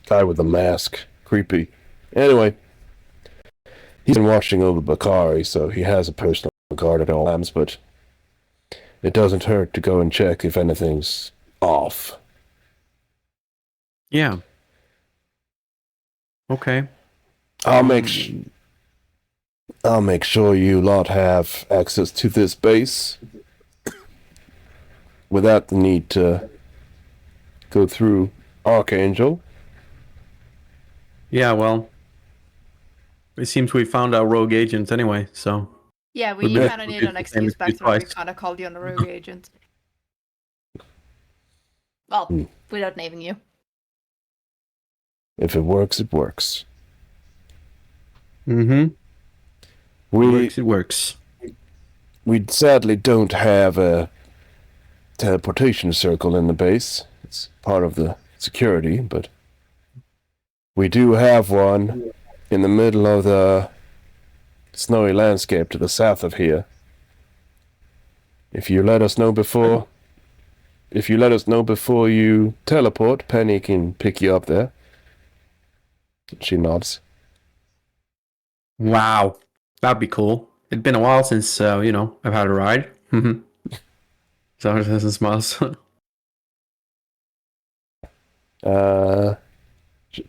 guy with the mask, creepy. Anyway, he's been watching over Bakari, so he has a personal guard at all times, but it doesn't hurt to go and check if anything's off. Yeah. Okay. I'll make sure you lot have access to this base without the need to go through Archangel. Yeah, well, it seems we found our rogue agent anyway, so... Yeah, we kind of need an excuse back to where we kind of called you on a rogue agent. Well, without naming you. If it works, it works. Mm-hmm. It works. We sadly don't have a teleportation circle in the base. It's part of the security, but we do have one in the middle of the snowy landscape to the south of here. If you let us know before you teleport, Penny can pick you up there. She nods. Wow. That'd be cool. It'd been a while since, I've had a ride. So this smiles.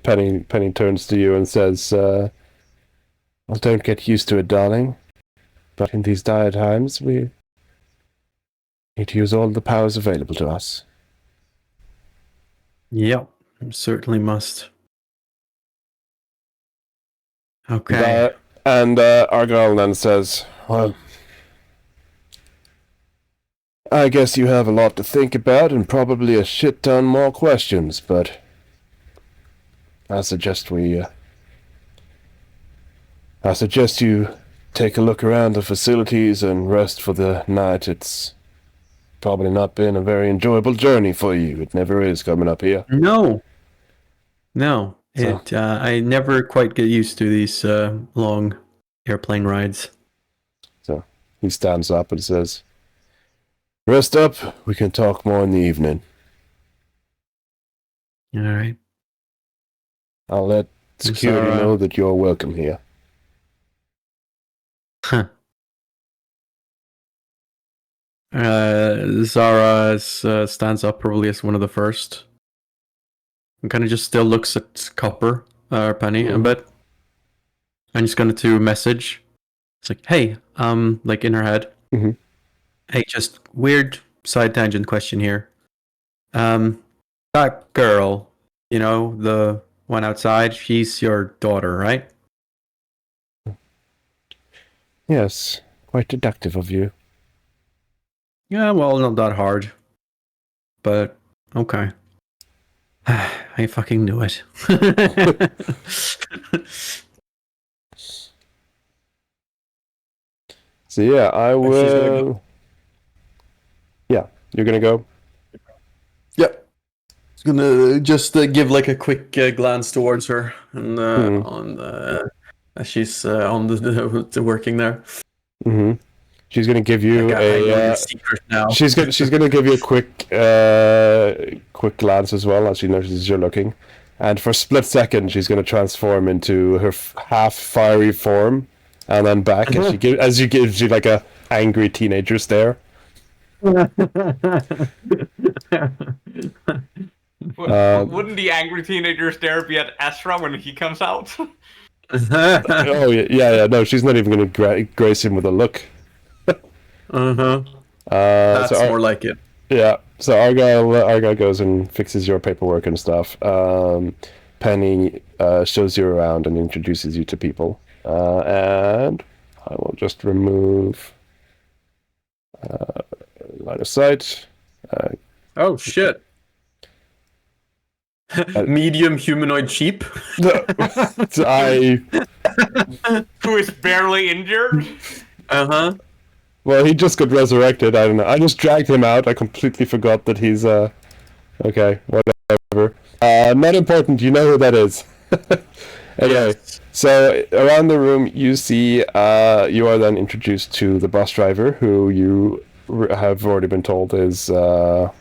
Penny turns to you and says, well, don't get used to it, darling. But in these dire times, we need to use all the powers available to us. Yep, certainly must. Okay. And Argyle then says, well, I guess you have a lot to think about and probably a shit ton more questions, but I suggest you take a look around the facilities and rest for the night. It's probably not been a very enjoyable journey for you. It never is coming up here. No. I never quite get used to these long airplane rides. So he stands up and says, rest up. We can talk more in the evening. All right. I'll let security know that you're welcome here. Huh. Zara stands up probably as one of the first. And kind of just still looks at Copper Penny, a bit. And she's going to message. It's like, hey, like in her head. Mhm. Hey, just weird side tangent question here. That girl, the one outside, she's your daughter, right? Yes, quite deductive of you. Yeah, well, not that hard. But, okay. I fucking knew it. So yeah, I She's gonna go. will. Yeah, you're gonna go. Yep. It's gonna just give like a quick glance towards her and as she's on the working there. Mm-hmm. She's gonna give you I know your secret now. She's gonna give you a quick glance as well as she notices you're looking, and for a split second she's gonna transform into her half fiery form, and then back as she gives you like a angry teenager stare. Wouldn't the angry teenager stare be at Ezra when he comes out? Oh yeah. No, she's not even gonna grace him with a look. That's so more like it. Yeah, so Argyle goes and fixes your paperwork and stuff. Penny shows you around and introduces you to people. And I will just remove line of sight. Oh shit! Medium humanoid sheep. Who is barely injured. Well, he just got resurrected. I don't know. I just dragged him out. I completely forgot that he's okay, whatever. Not important. You know who that is. Anyway, so around the room you see you are then introduced to the bus driver, who you have already been told is if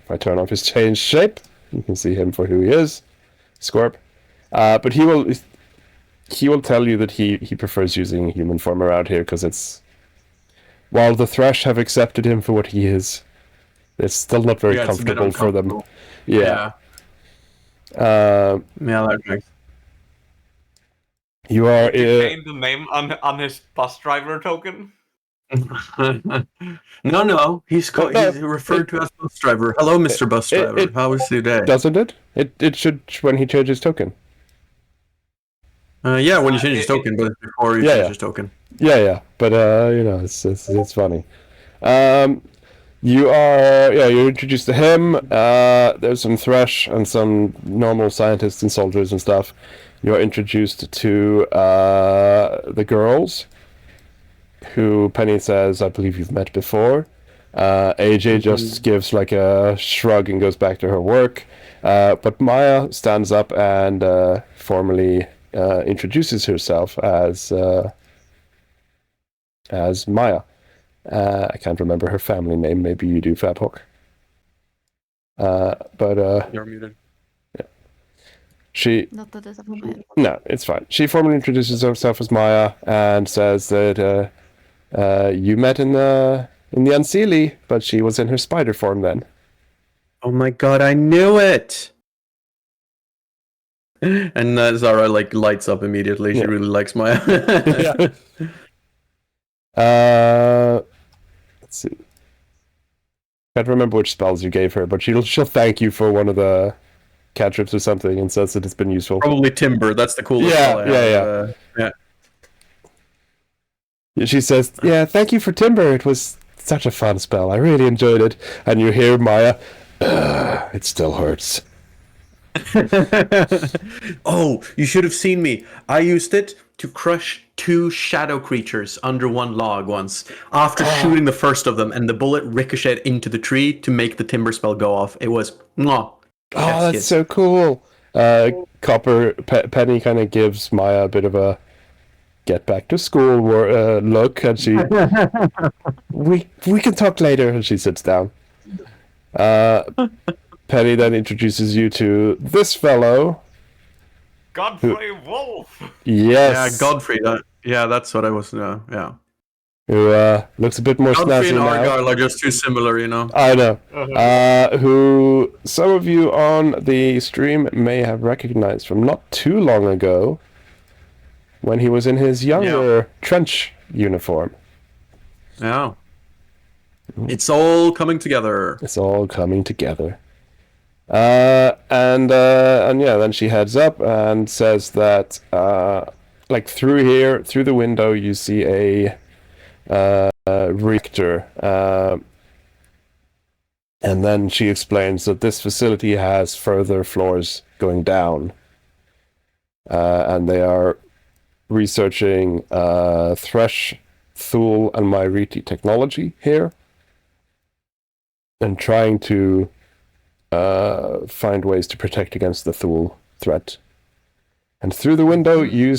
I turn off his changed shape, you can see him for who he is, Scorp. But he will tell you that he prefers using human form around here because it's, while the Thresh have accepted him for what he is, it's still not very comfortable for them. Yeah. That makes. You are the name on his bus driver token. No. He's referred to as bus driver. Hello, Mr. Bus Driver. How is your day? Doesn't it? It should when he changes token. Yeah, when you change his token, but before you change his token. Yeah. But it's funny. You're introduced to him. There's some Thresh and some normal scientists and soldiers and stuff. You're introduced to the girls, who Penny says, I believe you've met before. AJ just gives like a shrug and goes back to her work. But Maya stands up and formally introduces herself as Maya. I can't remember her family name. Maybe you do, Fabhawk. But you're muted. She. Not that it's up on my head. No, it's fine. She formally introduces herself as Maya and says that you met in the Unseelie, but she was in her spider form then. Oh my god, I knew it! And Zara like lights up immediately. She really likes Maya. Let's see. Can't remember which spells you gave her, but she'll thank you for one of the cantrips or something and says that it's been useful. Probably Timber. That's the coolest spell. Yeah. She says, "Yeah, thank you for Timber. It was such a fun spell. I really enjoyed it." And you hear Maya, "It still hurts." Oh, you should have seen me. I used it to crush 2 shadow creatures under one log once, after shooting the first of them, and the bullet ricocheted into the tree to make the Timber spell go off. It was that's so cool. Penny kind of gives Maya a bit of a get back to school look, and she we can talk later, and she sits down. Penny then introduces you to this fellow, Godfrey Wolf. Yes. Yeah, Godfrey. That's what I was. Yeah. who looks a bit more Godfrey snazzy and now. Argyle are just too similar, you know. I know. Who some of you on the stream may have recognized from not too long ago when he was in his younger trench uniform. Yeah. It's all coming together. It's all coming together. And yeah, then she heads up and says that like through the window you see a reactor, and then she explains that this facility has further floors going down, and they are researching Thresh, Thule, and Myriti technology here, and trying to find ways to protect against the Thule threat. And through the window, you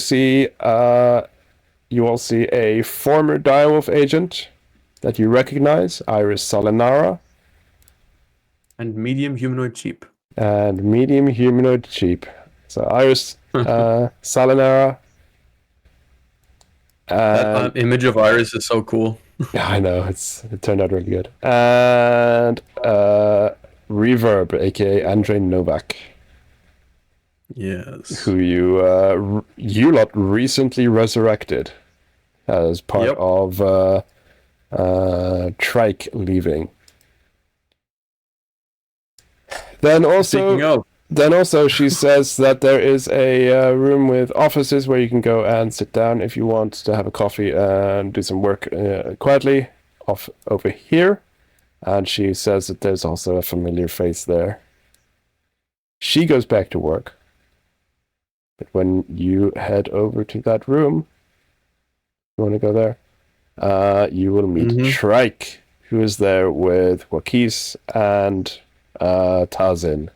all see a former Direwolf agent that you recognize, Iris Salinara. And medium humanoid cheap. So Iris Salinara. That image of Iris is so cool. Yeah, I know. It turned out really good. And Reverb, aka Andrei Novak. Yes. Who you lot recently resurrected as part of Trike leaving. Then also she says that there is a room with offices where you can go and sit down if you want to have a coffee and do some work quietly off over here. And she says that there's also a familiar face there. She goes back to work. But when you head over to that room, you want to go there, you will meet Trike, who is there with Wakis and Tazin.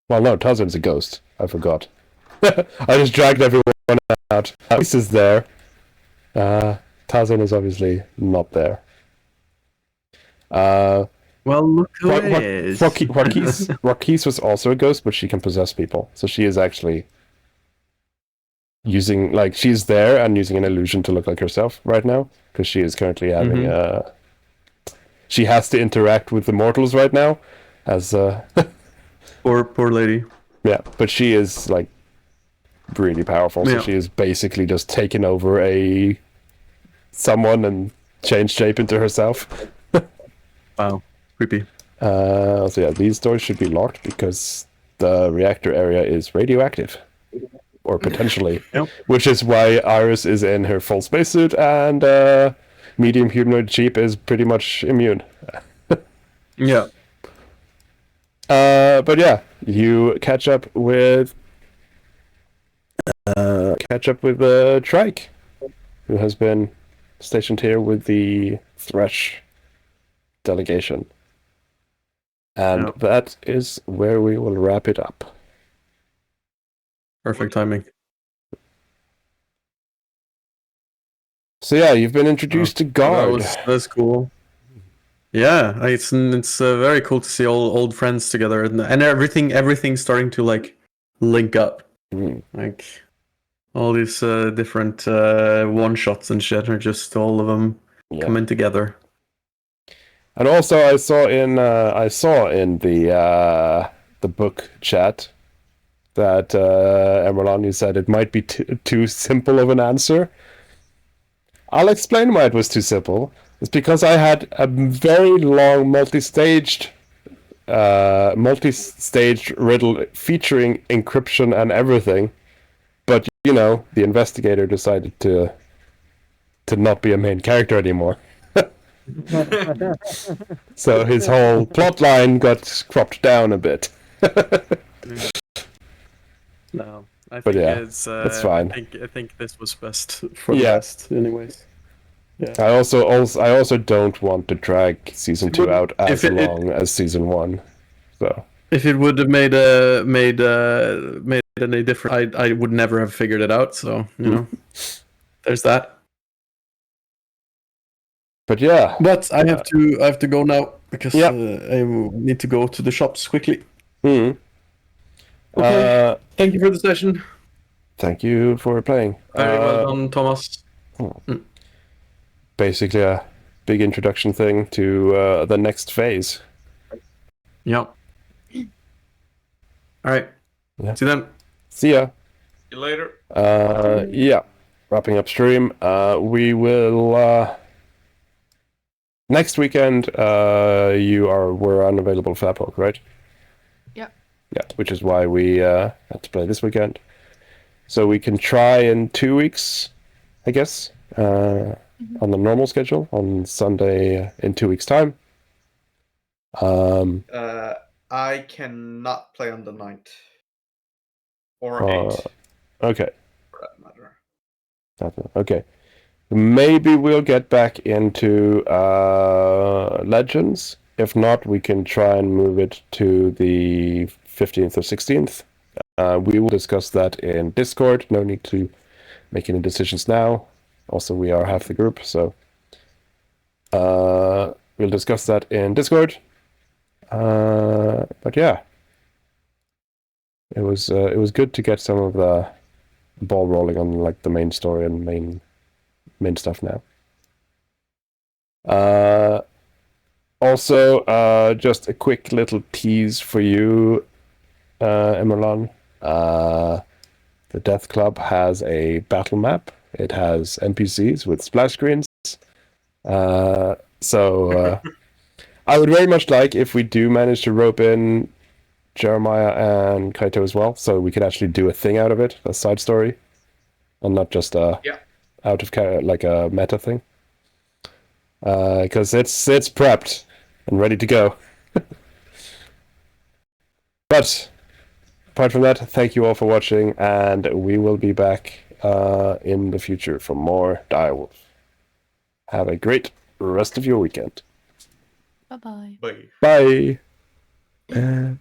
Well, no, Tazin's a ghost. I forgot. I just dragged everyone out. Wakis is there. Tazin is obviously not there. Well, look who it is. Wakis was also a ghost, but she can possess people. So she is actually using, like, she's there and using an illusion to look like herself right now, because she is currently having she has to interact with the mortals right now as poor lady. Yeah, but she is like really powerful, so she is basically just taken over someone and changed shape into herself. Wow, creepy. So yeah, these doors should be locked because the reactor area is radioactive. Or potentially. Which is why Iris is in her full spacesuit and medium humanoid cheap is pretty much immune. Yeah. But yeah, you catch up with Trike, who has been stationed here with the Thresh delegation. And that is where we will wrap it up. Perfect timing. So yeah, you've been introduced to Guard. That's cool. Yeah, it's very cool to see all old friends together and everything's starting to like link up. Like all these different one shots and shit are just all of them coming together. And also, I saw in the book chat that Emerlani said it might be too simple of an answer. I'll explain why it was too simple. It's because I had a very long multi-staged riddle featuring encryption and everything, but you know, the investigator decided to not be a main character anymore. So his whole plot line got cropped down a bit. No, I but think yeah, it's fine. I think this was best for the best, anyways. Yeah. I also don't want to drag season 2 out as long as season 1. So if it would have made any different, I would never have figured it out. So you know, there's that. But yeah. But I have to go now because I need to go to the shops quickly. Okay. Thank you for the session. Thank you for playing. Very well done, Thomas. basically a big introduction thing to the next phase. Yep. All right. Yeah. See you then. See ya. See you later. Yeah. Wrapping up stream. We will next weekend. We're unavailable for that book, right? Yeah. Yeah, which is why we had to play this weekend. So we can try in 2 weeks, I guess, on the normal schedule on Sunday in 2 weeks' time. I cannot play on the 9th. Or 8th, Okay. for that matter. Okay. Maybe we'll get back into Legends. If not, we can try and move it to the 15th or 16th. We will discuss that in Discord. No need to make any decisions now. Also, we are half the group, so we'll discuss that in Discord. But yeah, it was good to get some of the ball rolling on like the main story and main stuff now. Also, just a quick little tease for you, Emerlon. The Death Club has a battle map. It has NPCs with splash screens. So I would very much like if we do manage to rope in Jeremiah and Kaito as well, so we could actually do a thing out of it, a side story, and not just out of like a meta thing. Because it's prepped and ready to go. But apart from that, thank you all for watching, and we will be back in the future for more Direwolf. Have a great rest of your weekend. Bye-bye. Bye. Bye.